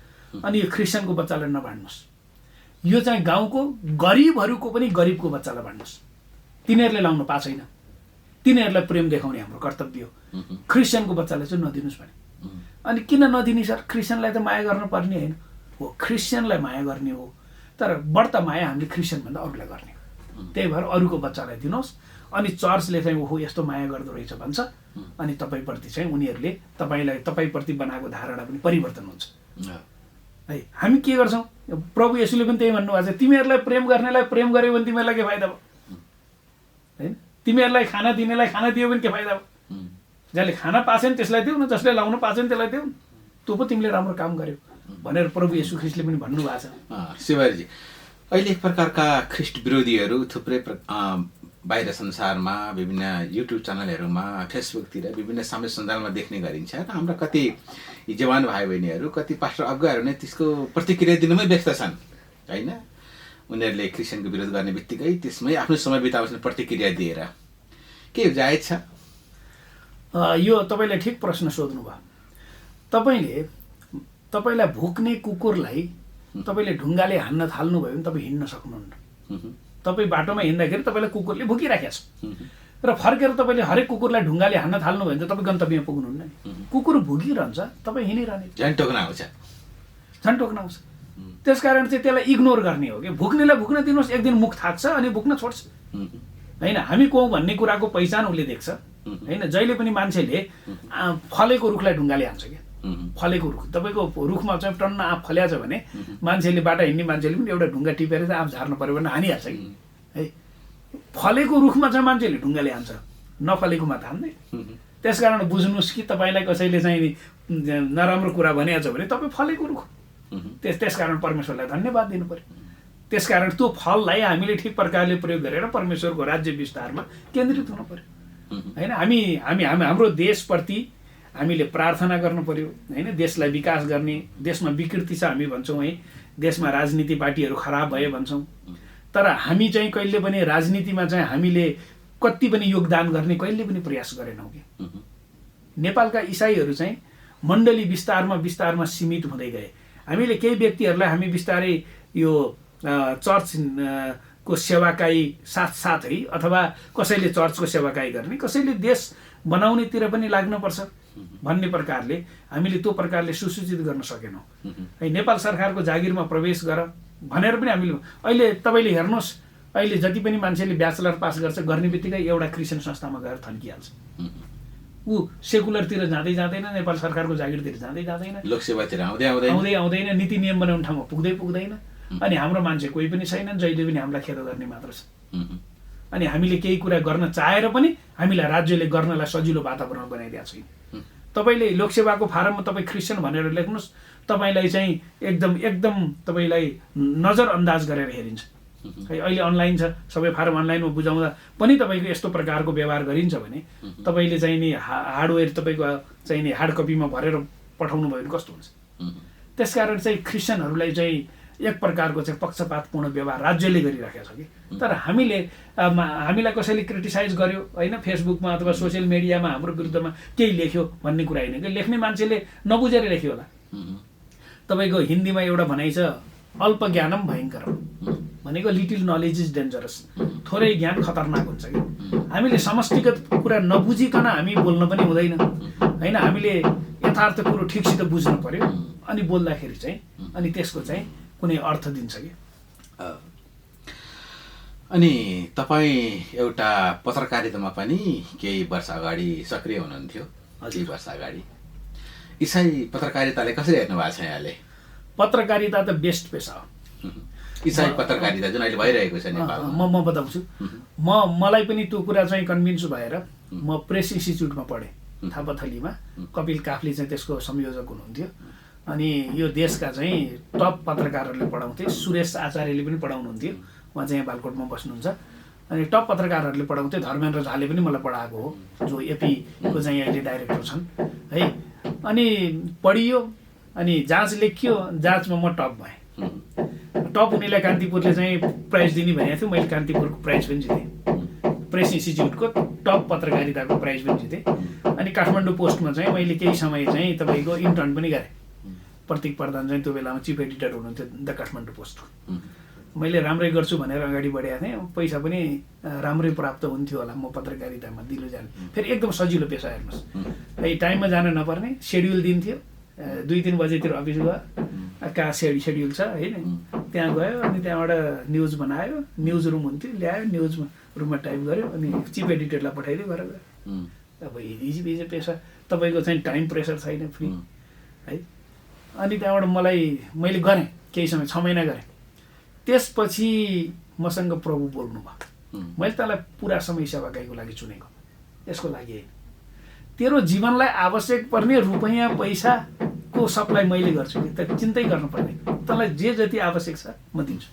अनि यो क्रिस्चियनको बच्चालाई नबाँड्नुहोस्, यो चाहिँ गाउँको गरिबहरूको पनि गरिबको बच्चालाई बाँड्नुहोस्। तिनीहरूले लाउनु पाएको छैन, तिनीहरूलाई प्रेम देखाउने हाम्रो कर्तव्य हो, क्रिस्चियनको बच्चालाई चाहिँ नदिनुहोस् भने। अनि किन नदिने सर? क्रिस्चियनलाई त माया गर्नुपर्ने होइन हो, क्रिस्चियनलाई माया गर्ने हो, तर बढ्ता माया हामीले क्रिस्चियनभन्दा अरूलाई गर्ने हो। त्यही भएर अरूको बच्चालाई दिनुहोस्, अनि चर्चले चाहिँ ओहो यस्तो माया गर्दो रहेछ भन्छ, अनि तपाईँप्रति चाहिँ उनीहरूले तपाईँप्रति बनाएको धारणा पनि परिवर्तन हुन्छ है। हामी के गर्छौँ? प्रभु येशूले पनि त्यही भन्नुभएको छ, तिमीहरूलाई प्रेम गर्नेलाई प्रेम गर्यो भने तिमीहरूलाई के फाइदा भयो होइन? तिमीहरूलाई खाना दिनेलाई खाना दियो भने के फाइदा भयो? जसले खाना पाएको छैन त्यसलाई देऊ न, जसले लाउनु पाएको छैन त्यसलाई देऊ न, तँ पो तिमीले राम्रो काम गर्यो भनेर प्रभु येशू ख्रिस्टले पनि भन्नुभएको छ। शिवजी, अहिले एक प्रकारका ख्रिस्ट विरोधीहरू थुप्रै बाहिर संसारमा विभिन्न युट्युब च्यानलहरूमा, फेसबुकतिर, विभिन्न सामाजिक सञ्जालमा देख्ने गरिन्छ र हाम्रा कति जवान भाइ बहिनीहरू, कति पास्टर अगुवाहरू नै त्यसको प्रतिक्रिया दिनुमै व्यस्त छन् होइन? उनीहरूले क्रिस्चियनको विरोध गर्ने बित्तिकै त्यसमै आफ्नो समय बिताउँछन् प्रतिक्रिया दिएर। के जायज छ? यो तपाईँले ठिक प्रश्न सोध्नुभयो। तपाईँलाई भुक्ने कुकुरलाई तपाईँले ढुङ्गाले हान्न थाल्नुभयो भने तपाईँ हिँड्न सक्नुहुन्न। तपाईँ बाटोमा हिँड्दाखेरि तपाईँलाई कुकुरले भुकिराखेको छ र फर्केर तपाईँले हरेक कुकुरलाई ढुङ्गाले हान्न थाल्नुभयो भने त तपाईँ गन्तव्यमा पुग्नुहुन्न नि। कुकुर भुकिरहन्छ, तपाईँ हिँडिरहने, झन् टोक्न आउँछ। त्यस कारण चाहिँ त्यसलाई इग्नोर गर्ने हो कि भुक्नेलाई भुक्न दिनुहोस्, एक दिन मुख थाक्छ अनि भुक्न छोड्छ होइन। हामी को भन्ने कुराको पहिचान उसले देख्छ होइन। जहिले पनि मान्छेले फलेको रुखलाई ढुङ्गाले हान्छ क्या। फलेको रुख, तपाईँको रुखमा चाहिँ टन्न आँप फल्या छ भने मान्छेले बाटो हिँड्ने मान्छेले पनि एउटा ढुङ्गा टिपेर चाहिँ आँप झार्नु पऱ्यो भने हानिहाल्छ कि है। फलेको रुखमा चाहिँ मान्छेले ढुङ्गाले हान्छ, नफलेकोमा त हान्दैन। त्यस कारण बुझ्नुहोस् कि तपाईँलाई कसैले चाहिँ नराम्रो कुरा भनेको छ भने तपाईँ फलेको रुख, त्यस कारण परमेश्वरलाई धन्यवाद दिनु पर्यो। त्यस कारण त्यो फललाई हामीले ठिक प्रकारले प्रयोग गरेर परमेश्वरको राज्य विस्तारमा केन्द्रित हुनु पर्यो होइन। हाम्रो देशप्रति हामीले प्रार्थना गर्नु पर्यो होइन। देशलाई विकास गर्ने, देशमा विकृति छ हामी भन्छौँ है, देशमा राजनीति पार्टीहरू खराब भए भन्छौँ, तर हामी चाहिँ कहिले पनि राजनीतिमा चाहिँ हामीले कति पनि योगदान गर्ने कहिले पनि प्रयास गरेनौँ कि। नेपालका इसाईहरू चाहिँ मण्डली विस्तारमा सीमित हुँदै गए। हामीले केही व्यक्तिहरूलाई हामी बिस्तारै यो चर्च को सेवाकाई साथसाथै अथवा कसैले चर्चको सेवाकाई गर्ने, कसैले देश बनाउनेतिर पनि लाग्नुपर्छ भन्ने प्रकारले हामीले त्यो प्रकारले सुसूचित गर्न सकेनौँ है। नेपाल सरकारको जागिरमा प्रवेश गर भनेर पनि हामीले अहिले तपाईँले हेर्नुहोस्, अहिले जति पनि मान्छेले ब्याचलर पास गर्छ गर्ने बित्तिकै एउटा क्रिस्चियन संस्थामा गएर थन्किहाल्छ। ऊ सेकुलरतिर जाँदै जाँदैन, नेपाल सरकारको जागिरतिर जाँदै जाँदैन, लोकसेवातिर आउँदैन, नीति नियम बनाउने ठाउँमा पुग्दैन। अनि हाम्रो मान्छे कोही पनि छैनन्, जहिले पनि हामीलाई खेदो गर्ने मात्र छ। अनि हामीले केही कुरा गर्न चाहेर पनि हामीलाई राज्यले गर्नलाई सजिलो वातावरण बनाइदिएको छैन। तपाईँले लोकसेवाको फारममा तपाईँ क्रिस्चियन भनेर लेख्नुहोस्, तपाईँलाई चाहिँ एकदम तपाईँलाई नजरअन्दाज गरेर हेरिन्छ है। अहिले अनलाइन छ, सबै फारम अनलाइनमा बुझाउँदा पनि तपाईँको यस्तो प्रकारको व्यवहार गरिन्छ भने तपाईँले चाहिँ नि हार्डवेयर तपाईँको चाहिँ नि हार्ड कपीमा भरेर पठाउनु भयो भने कस्तो हुन्छ? त्यसकारण चाहिँ क्रिस्चियनहरूलाई चाहिँ एक प्रकारको चाहिँ पक्षपातपूर्ण व्यवहार राज्यले गरिराखेको छ कि। तर हामीलाई कसैले क्रिटिसाइज गर्यो होइन, फेसबुकमा अथवा सोसियल मिडियामा हाम्रो विरुद्धमा केही लेख्यो भन्ने कुरा होइन कि। लेख्ने मान्छेले नबुझेर लेख्यो होला। तपाईँको हिन्दीमा एउटा भनाइ छ, अल्प ज्ञानम भयङ्करम, भनेको लिटिल नलेज इज डेन्जरस। थोरै ज्ञान खतरनाक हुन्छ कि। हामीले समष्टिगत कुरा नबुझिकन हामी बोल्न पनि हुँदैन होइन। हामीले यथार्थ कुरो ठिकसित बुझ्नु पर्यो, अनि बोल्दाखेरि चाहिँ अनि त्यसको चाहिँ कुनै अर्थ दिन्छ कि। अनि तपाईँ एउटा पत्रकारितामा पनि केही वर्ष अगाडि सक्रिय हुनुहुन्थ्यो। केही वर्ष अगाडि इसाई पत्रकारिताले कसरी हेर्नु भएको छ यहाँले? पत्रकारिता त बेस्ट पेसा हो। इसाई पत्रकारिता जुन अहिले भइरहेको छ नेपालमा, म बताउँछु। मलाई पनि त्यो कुरा चाहिँ कन्भिन्स भएर म प्रेस इन्स्टिच्युटमा पढेँ, थापाथलीमा। कपिल काफले चाहिँ त्यसको संयोजक हुनुहुन्थ्यो। अनि यो देशका चाहिँ टप पत्रकारहरूले पढाउँथे। सुरेश आचार्यले पनि पढाउनुहुन्थ्यो, उहाँ चाहिँ यहाँ बालकोटमा बस्नुहुन्छ। अनि टप पत्रकारहरूले पढाउँथे। धर्मेन्द्र झाले पनि मलाई पढाएको हो, जो एपीको चाहिँ अहिले डाइरेक्टर छन् है। अनि पढियो, अनि जाँच लेखियो, जाँचमा म टप भएँ। टप हुनेलाई कान्तिपुरले चाहिँ प्राइज दिने भनेको थियो, मैले कान्तिपुरको प्राइज पनि जितेँ, प्रेस इन्स्टिच्युटको टप पत्रकारिताको प्राइज पनि जितेँ। अनि काठमाडौँ पोस्टमा चाहिँ मैले केही समय चाहिँ तपाईँको इन्टर्न पनि गरेँ। प्रतीक प्रधान चाहिँ त्यो बेलामा चिफ एडिटर हुनुहुन्थ्यो द काठमाडौँ पोस्टको। मैले राम्रै गर्छु भनेर अगाडि बढेको थिएँ, पैसा पनि राम्रै प्राप्त हुन्थ्यो होला म पत्रकारितामा दिलो जाने। फेरि एकदम सजिलो पेसा हेर्नुहोस् है, टाइममा जान नपर्ने, सेड्युल दिन्थ्यो, 2-3 बजेतिर अफिस गयो, कहाँ सेड्युल छ होइन, त्यहाँ गयो, अनि त्यहाँबाट न्युज बनायो, न्युज रुम हुन्थ्यो, ल्यायो, न्युज रुममा टाइप गऱ्यो, अनि चिफ एडिटरलाई पठाइदियो गरेर गयो। अब इजी पेसा, तपाईँको चाहिँ टाइम प्रेसर छैन, फ्री है। अनि त्यहाँबाट मैले गरेँ केही समय, 6 महिना गरेँ। त्यसपछि मसँग प्रभु बोल्नु भयो, मैले तँलाई पुरा समय सेवाकाईको लागि चुनेको, यसको लागि तेरो जीवनलाई आवश्यक पर्ने रुपैयाँ पैसाको सप्लाई मैले गर्छु कि, त चिन्तै गर्नु पर्दैन, तँलाई जे जति आवश्यक छ म दिन्छु,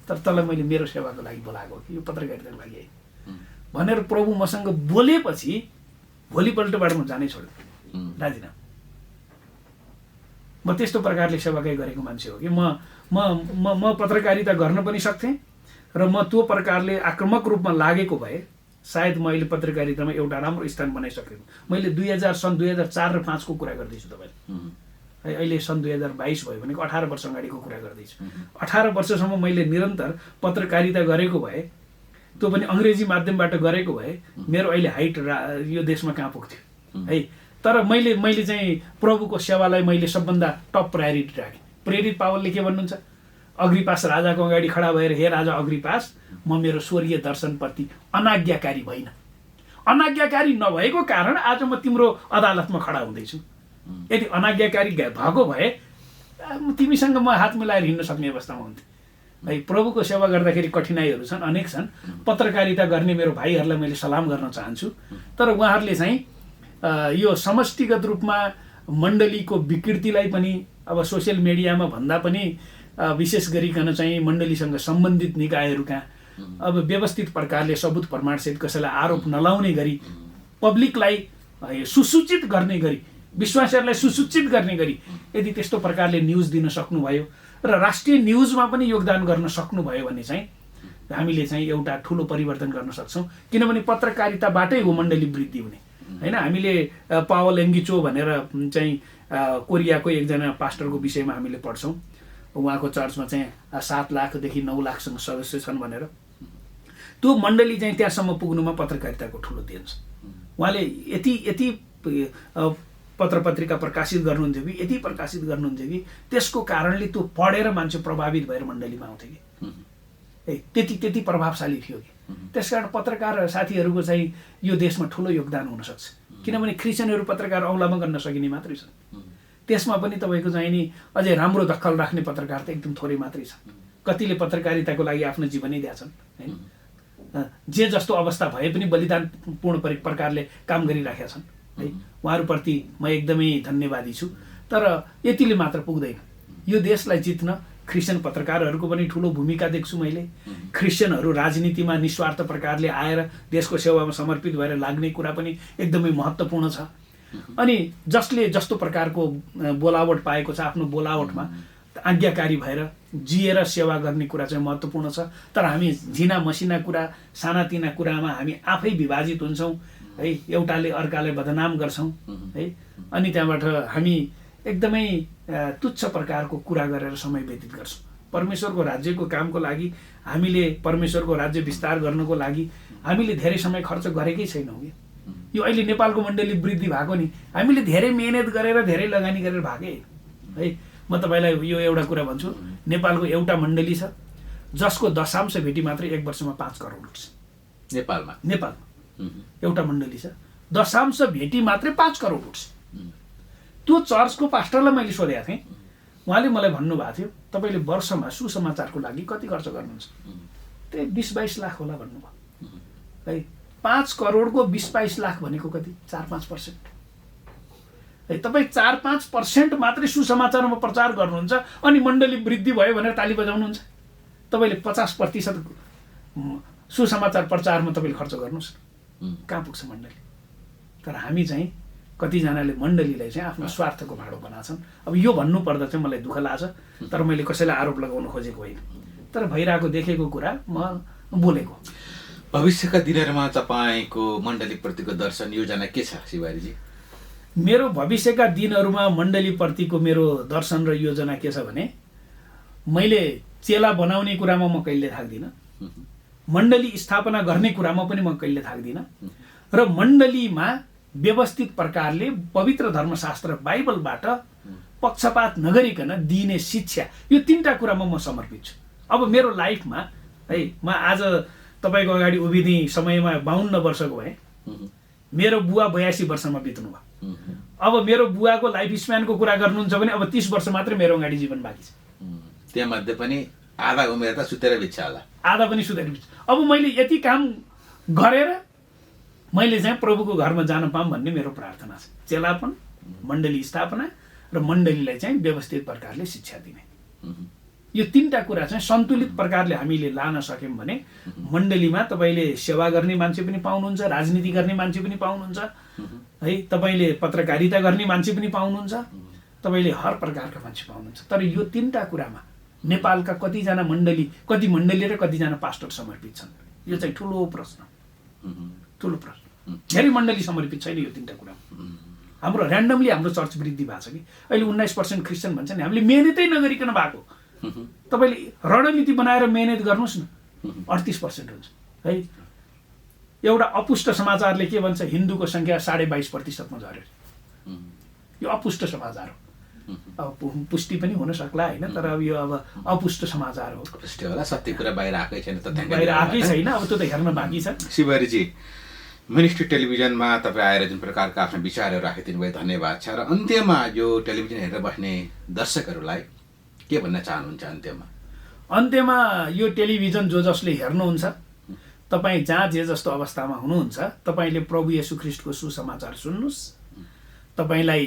तर तँलाई मैले मेरो सेवाको लागि बोलाएको कि, यो पत्रकारिताको लागि भनेर प्रभु मसँग बोलेपछि भोलिपल्टबाट म जानै छोडेँ, राजीनामा। म त्यस्तो प्रकारले सेवाकाई गरेको मान्छे हो कि म पत्रकारिता गर्न पनि सक्थेँ, र म त्यो प्रकारले आक्रामक रूपमा लागेको भए सायद म अहिले पत्रकारितामा एउटा राम्रो स्थान बनाइसकेको। मैले सन् 2004 र 5 को कुरा गर्दैछु तपाईँले, अहिले सन् 2022 भयो भनेको 18 वर्ष अगाडिको कुरा गर्दैछु। 18 वर्षसम्म मैले निरन्तर पत्रकारिता गरेको भए, त्यो पनि अङ्ग्रेजी माध्यमबाट गरेको भए, मेरो अहिले हाइट यो देशमा कहाँ पुग्थ्यो है। तर मैले चाहिँ प्रभुको सेवालाई मैले सबभन्दा टप प्रायोरिटी राखेँ। प्रेरित पावलले के भन्नुहुन्छ, अग्रिपास राजाको अगाडि खडा भएर, हे राजा अग्रिपास, म मेरो स्वर्गीय दर्शनप्रति अनाज्ञाकारी भइन, अनाज्ञाकारी नभएको कारण आज म तिम्रो अदालतमा खडा हुँदैछु। यदि अनाज्ञाकारी भएको भए तिमीसँग म हात मिलाएर हिँड्न सक्ने अवस्थामा हुन्थेँ है। प्रभुको सेवा गर्दाखेरि कठिनाइहरू छन्, अनेक छन्। पत्रकारिता गर्ने मेरो भाइहरूलाई मैले सलाम गर्न चाहन्छु, तर उहाँहरूले चाहिँ यो समष्टिगत रूपमा मण्डलीको विकृतिलाई पनि अब सोसियल मिडियामा भन्दा पनि विशेष गरिकन चाहिँ मण्डलीसँग सम्बन्धित निकायहरूका अब व्यवस्थित प्रकारले सबुत प्रमाणसहित कसैलाई आरोप नलाउने गरी, पब्लिकलाई सुसूचित गर्ने गरी, विश्वासीहरूलाई सुसूचित गर्ने गरी यदि त्यस्तो प्रकारले न्युज दिन सक्नुभयो र राष्ट्रिय न्युजमा पनि योगदान गर्न सक्नुभयो भने चाहिँ हामीले चाहिँ एउटा ठुलो परिवर्तन गर्न सक्छौँ। किनभने पत्रकारिताबाटै हो मण्डली वृद्धि हुने होइन। हामीले पावल एङ्गिचो भनेर चाहिँ कोरियाको एकजना पास्टरको विषयमा हामीले पढ्छौँ। उहाँको चर्चमा चाहिँ 7 लाखदेखि 9 लाखसँग सदस्य छन् भनेर। त्यो मण्डली चाहिँ त्यहाँसम्म पुग्नुमा पत्रकारिताको ठुलो देन छ। उहाँले यति पत्र पत्रिका प्रकाशित गर्नुहुन्थ्यो कि, यति प्रकाशित गर्नुहुन्थ्यो कि त्यसको कारणले त्यो पढेर मान्छे प्रभावित भएर मण्डलीमा आउँथ्यो कि, त्यति प्रभावशाली थियो कि। त्यसकारण पत्रकार साथीहरूको चाहिँ यो देशमा ठुलो योगदान हुनसक्छ। किनभने क्रिस्चियनहरू पत्रकार औँलामा गर्न सकिने मात्रै छन्, त्यसमा पनि तपाईँको चाहिँ नि अझै राम्रो दखल राख्ने पत्रकार त एकदम थोरै मात्रै छ। कतिले पत्रकारिताको लागि आफ्नो जीवनै दिएछन् होइन, जे जस्तो अवस्था भए पनि बलिदानपूर्ण प्रकारले काम गरिराखेका छन् है। उहाँहरूप्रति म एकदमै धन्यवादी छु। तर यतिले मात्र पुग्दैन। यो देशलाई जित्न क्रिस्चियन पत्रकारहरूको पनि ठुलो भूमिका देख्छु मैले। क्रिस्चियनहरू राजनीतिमा निस्वार्थ प्रकारले आएर देशको सेवामा समर्पित भएर लाग्ने कुरा पनि एकदमै महत्त्वपूर्ण छ। अनि जसले जस्तो प्रकारको बोलावट पाएको छ, आफ्नो बोलावटमा आज्ञाकारी भएर जिएर सेवा गर्ने कुरा चाहिँ महत्त्वपूर्ण छ। तर हामी झिना मसिना कुरा, सानातिना कुरामा हामी आफै विभाजित हुन्छौँ है, एउटाले अर्कालाई बदनाम गर्छौँ है। अनि त्यहाँबाट हामी एकदमै तुच्छ प्रकारको कुरा गरेर समय व्यतीत गर्छौँ। परमेश्वरको राज्यको कामको लागि, हामीले परमेश्वरको राज्य विस्तार गर्नको लागि हामीले धेरै समय खर्च गरेकै छैनौँ कि। यो अहिले नेपालको मण्डली वृद्धि भएको नि हामीले धेरै मेहनत गरेर, धेरै लगानी गरेर भागे है। म तपाईँलाई यो एउटा कुरा भन्छु, नेपालको एउटा मण्डली छ जसको दशांश भेटी मात्रै 1 वर्षमा 5 करोड उठ्छ। नेपालमा एउटा मण्डली छ, दशांश भेटी मात्रै 5 करोड उठ्छ। त्यो चर्चको पास्टरलाई मैले सोधेको थिएँ, उहाँले मलाई भन्नुभएको थियो तपाईँले वर्षमा सुसमाचारको लागि कति खर्च गर्नुहुन्छ? त्यही 20-22 लाख होला भन्नुभयो है। 5 करोडको 20-22 लाख भनेको कति? 4-5%। है तपाईँ 4-5% मात्रै सुसमाचारमा प्रचार गर्नुहुन्छ अनि मण्डली वृद्धि भयो भनेर ताली बजाउनुहुन्छ। तपाईँले 50% सुसमाचार प्रचारमा तपाईँले खर्च गर्नुहोस् न, कहाँ पुग्छ मण्डली? तर हामी चाहिँ कतिजनाले मण्डलीलाई चाहिँ आफ्नो स्वार्थको भाँडो बनाछन्। अब यो भन्नुपर्दा चाहिँ मलाई दुःख लाग्छ, तर मैले कसैलाई आरोप लगाउन खोजेको होइन, तर भइरहेको देखेको कुरा म बोलेको। भविष्यका दिनहरूमा तपाईँको मण्डलीप्रतिको दर्शन योजना के छ शिवारीजी? मेरो भविष्यका दिनहरूमा मण्डलीप्रतिको मेरो दर्शन र योजना के छ भने, मैले चेला बनाउने कुरामा म कहिले थाक्दिनँ, मण्डली स्थापना गर्ने कुरामा पनि म कहिले थाक्दिनँ, र मण्डलीमा व्यवस्थित प्रकारले पवित्र धर्मशास्त्र बाइबलबाट पक्षपात नगरिकन दिने शिक्षा, यो 3टा कुरामा म समर्पित छु। अब मेरो लाइफमा है, म आज तपाईँको अगाडि उभिने समयमा 52 वर्षको भएँ, मेरो बुवा 82 वर्षमा बित्नु भयो। अब मेरो बुवाको लाइफ स्प्यानको कुरा गर्नुहुन्छ भने अब 30 वर्ष मात्रै मेरो अगाडि जीवन बाँकी छ। त्यहाँ मध्ये पनि आधा उमेर त सुतेर बित्छ होला, आधा पनि सुतेर बित्छ। अब मैले यति काम गरेर मैले चाहिँ प्रभुको घरमा जान पाऊँ भन्ने मेरो प्रार्थना छ। चेलापन, मण्डली स्थापना र मण्डलीलाई चाहिँ व्यवस्थित प्रकारले शिक्षा दिने, यो 3टा कुरा चाहिँ सन्तुलित प्रकारले हामीले लान सक्यौँ भने मण्डलीमा तपाईँले सेवा गर्ने मान्छे पनि पाउनुहुन्छ, राजनीति गर्ने मान्छे पनि पाउनुहुन्छ है, तपाईँले पत्रकारिता गर्ने मान्छे पनि पाउनुहुन्छ, तपाईँले हर प्रकारका मान्छे पाउनुहुन्छ। तर यो 3टा कुरामा नेपालका कति मण्डली र कतिजना पास्टर समर्पित छन्, यो चाहिँ ठुलो प्रश्न। धेरै मण्डली समर्पित छैन यो 3टा कुरामा। हाम्रो ऱ्यान्डमली हाम्रो चर्च वृद्धि भएको छ कि अहिले 19% क्रिस्चियन भन्छ नि, हामीले मेहनतै नगरिकन भएको। तपाईँले रणनीति बनाएर मेहनत गर्नुहोस् न, 38% हुन्छ है। एउटा अपुष्ट समाचारले के भन्छ, हिन्दूको सङ्ख्या 22.5%मा झऱ्यो। यो अपुष्ट समाचार हो। अब पुष्टि पनि हुन सक्ला होइन, तर अब यो अब अपुष्ट समाचार हो। पुष्टि होला, सत्य कुरा बाहिर आएकै छैन, बाहिर आएकै छैन, अब त्यो त हेर्न बाँकी छ। शिवारीजी, मिनिस्ट्री टेलिभिजनमा तपाईँ आएर जुन प्रकारका आफ्ना विचारहरू राखिदिनु भयो, धन्यवाद छ। र अन्त्यमा यो टेलिभिजन हेरेर बस्ने दर्शकहरूलाई के भन्न चाहनुहुन्छ अन्त्यमा? अन्त्यमा यो टेलिभिजन जो जसले हेर्नुहुन्छ, तपाईँ जहाँ जे जस्तो अवस्थामा हुनुहुन्छ, तपाईँले प्रभु येशू ख्रीष्टको सुसमाचार सुन्नुहोस्। तपाईँलाई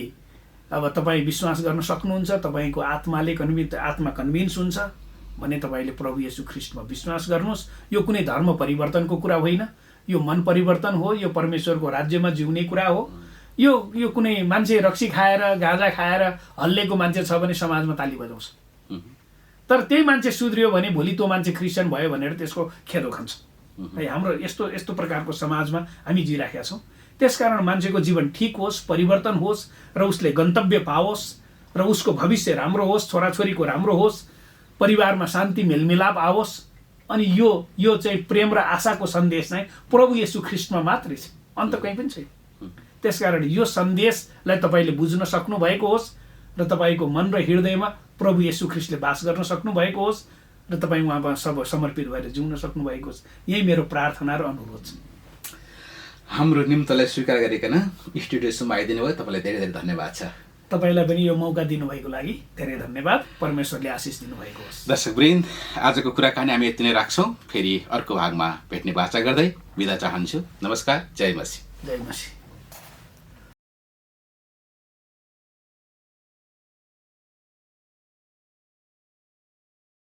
अब तपाईँ विश्वास गर्न सक्नुहुन्छ, तपाईँको आत्मा कन्भिन्स हुन्छ भने तपाईँले प्रभु येशू ख्रीष्टमा विश्वास गर्नुहोस्। यो कुनै धर्म परिवर्तनको कुरा होइन, यो मन परिवर्तन हो, यो परमेश्वरको राज्यमा जिउने कुरा हो। यो कुनै मान्छे रक्सी खाएर गाँजा खाएर हल्लेको मान्छे छ भने समाजमा ताली बजाउँछ, तर त्यही मान्छे सुध्रियो भने भोलि त्यो मान्छे क्रिस्चियन भयो भनेर त्यसको खेदो खान्छ है। हाम्रो यस्तो प्रकारको समाजमा हामी जिराखेका छौँ। त्यसकारण मान्छेको जीवन ठिक होस्, परिवर्तन होस् र उसले गन्तव्य पाओस् र उसको भविष्य राम्रो होस्, छोराछोरीको राम्रो होस्, परिवारमा शान्ति मेलमिलाप आओस्। अनि यो चाहिँ प्रेम र आशाको सन्देश चाहिँ प्रभु येशू ख्रीष्टमा मात्रै छ, अन्त कहीँ पनि छैन। त्यसकारण यो सन्देशलाई तपाईँले बुझ्न सक्नु भएको होस् र तपाईँको मन र हृदयमा प्रभु येशू ख्रीष्टले बास गर्न सक्नु भएको होस् र तपाईँ उहाँमा सब समर्पित भएर जिउन सक्नु भएको होस्। यही मेरो प्रार्थना र अनुरोध छ। हाम्रो निम्तलाई स्वीकार गरिकन स्टुडियोसम्म आइदिनु भयो, तपाईँलाई धेरै धेरै धन्यवाद छ। तपाईँलाई पनि यो मौका दिनुभएको लागि धेरै धन्यवाद। परमेश्वरले आशिष दिनुभएको होस्। दर्शकवृन्द, आजको कुराकानी हामी यति नै राख्छौँ। फेरि अर्को भागमा भेट्ने बाचा गर्दै बिदा चाहन्छु। नमस्कार, जय मसी। जय मसी।